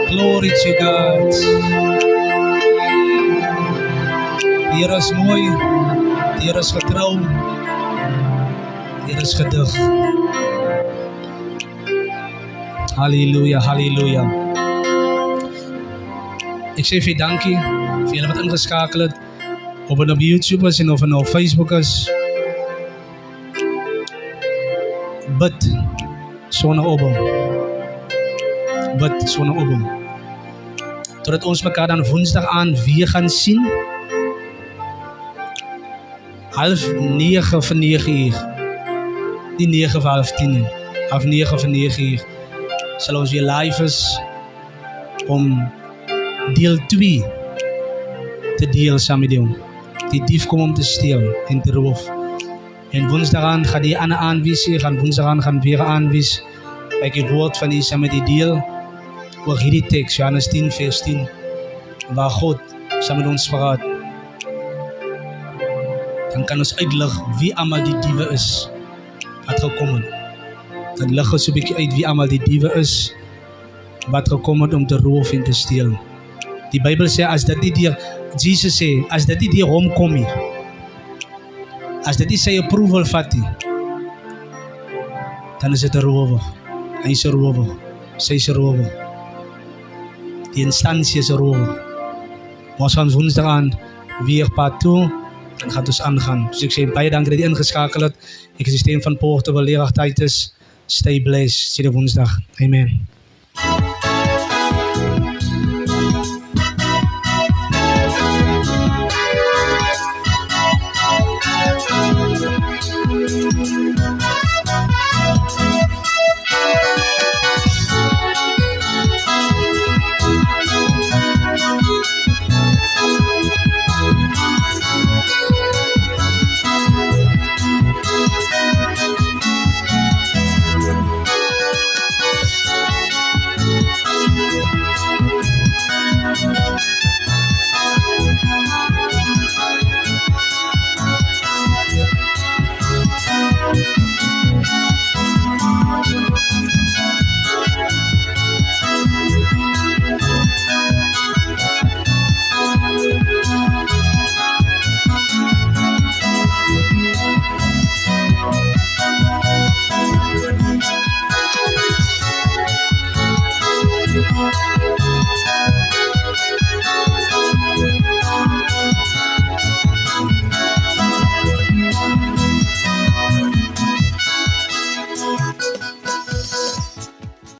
Glory to God. Die Here is mooi. Die Here is getrou. Die Here is gedig. Halleluja, halleluja. Ek sê vir dankie vir julle wat ingeskakel het. Of het op YouTube is en of het op Facebook is. Bid sonder opbou. Bid sonder opbou. Totdat ons mekaar dan woensdag aan weer gaan sien. 8:30 van 9:00. Nie 9 van 10:30 nie. 8:30 van 9:00. Sal ons weer live is om deel 2 te deel saam met jou. Die dief kom om te steel en te roof. En woensdag aan gaan die ander aanwys, woensdag aan gaan weer aanwys. Ek het woord van die saam met die deel oor hierdie teks, Johannes 10 vers 10, waar God saam met ons praat. Dan kan ons uitlig wie allemaal die diewe is wat gekom het. Dan lig ons 'n bietjie uit wie allemaal die diewe is wat gekom het om te roof en te steel. Die Bybel sê, as dit nie deur Jesus sê, as dit nie deur hom kom nie, as dit nie sy approval vat nie, dan is dit 'n rower. Hy is 'n rower. Sy is 'n rower. Die instansie is 'n rower. Ons gaan woensdag aan weer pad toe en gaat dus aangaan. Dus ik zeg baie dankie dat je ingeschakeld hebt. Ik is de stem van Portable leraar Titus. Stay blessed. Zie je woensdag. Amen.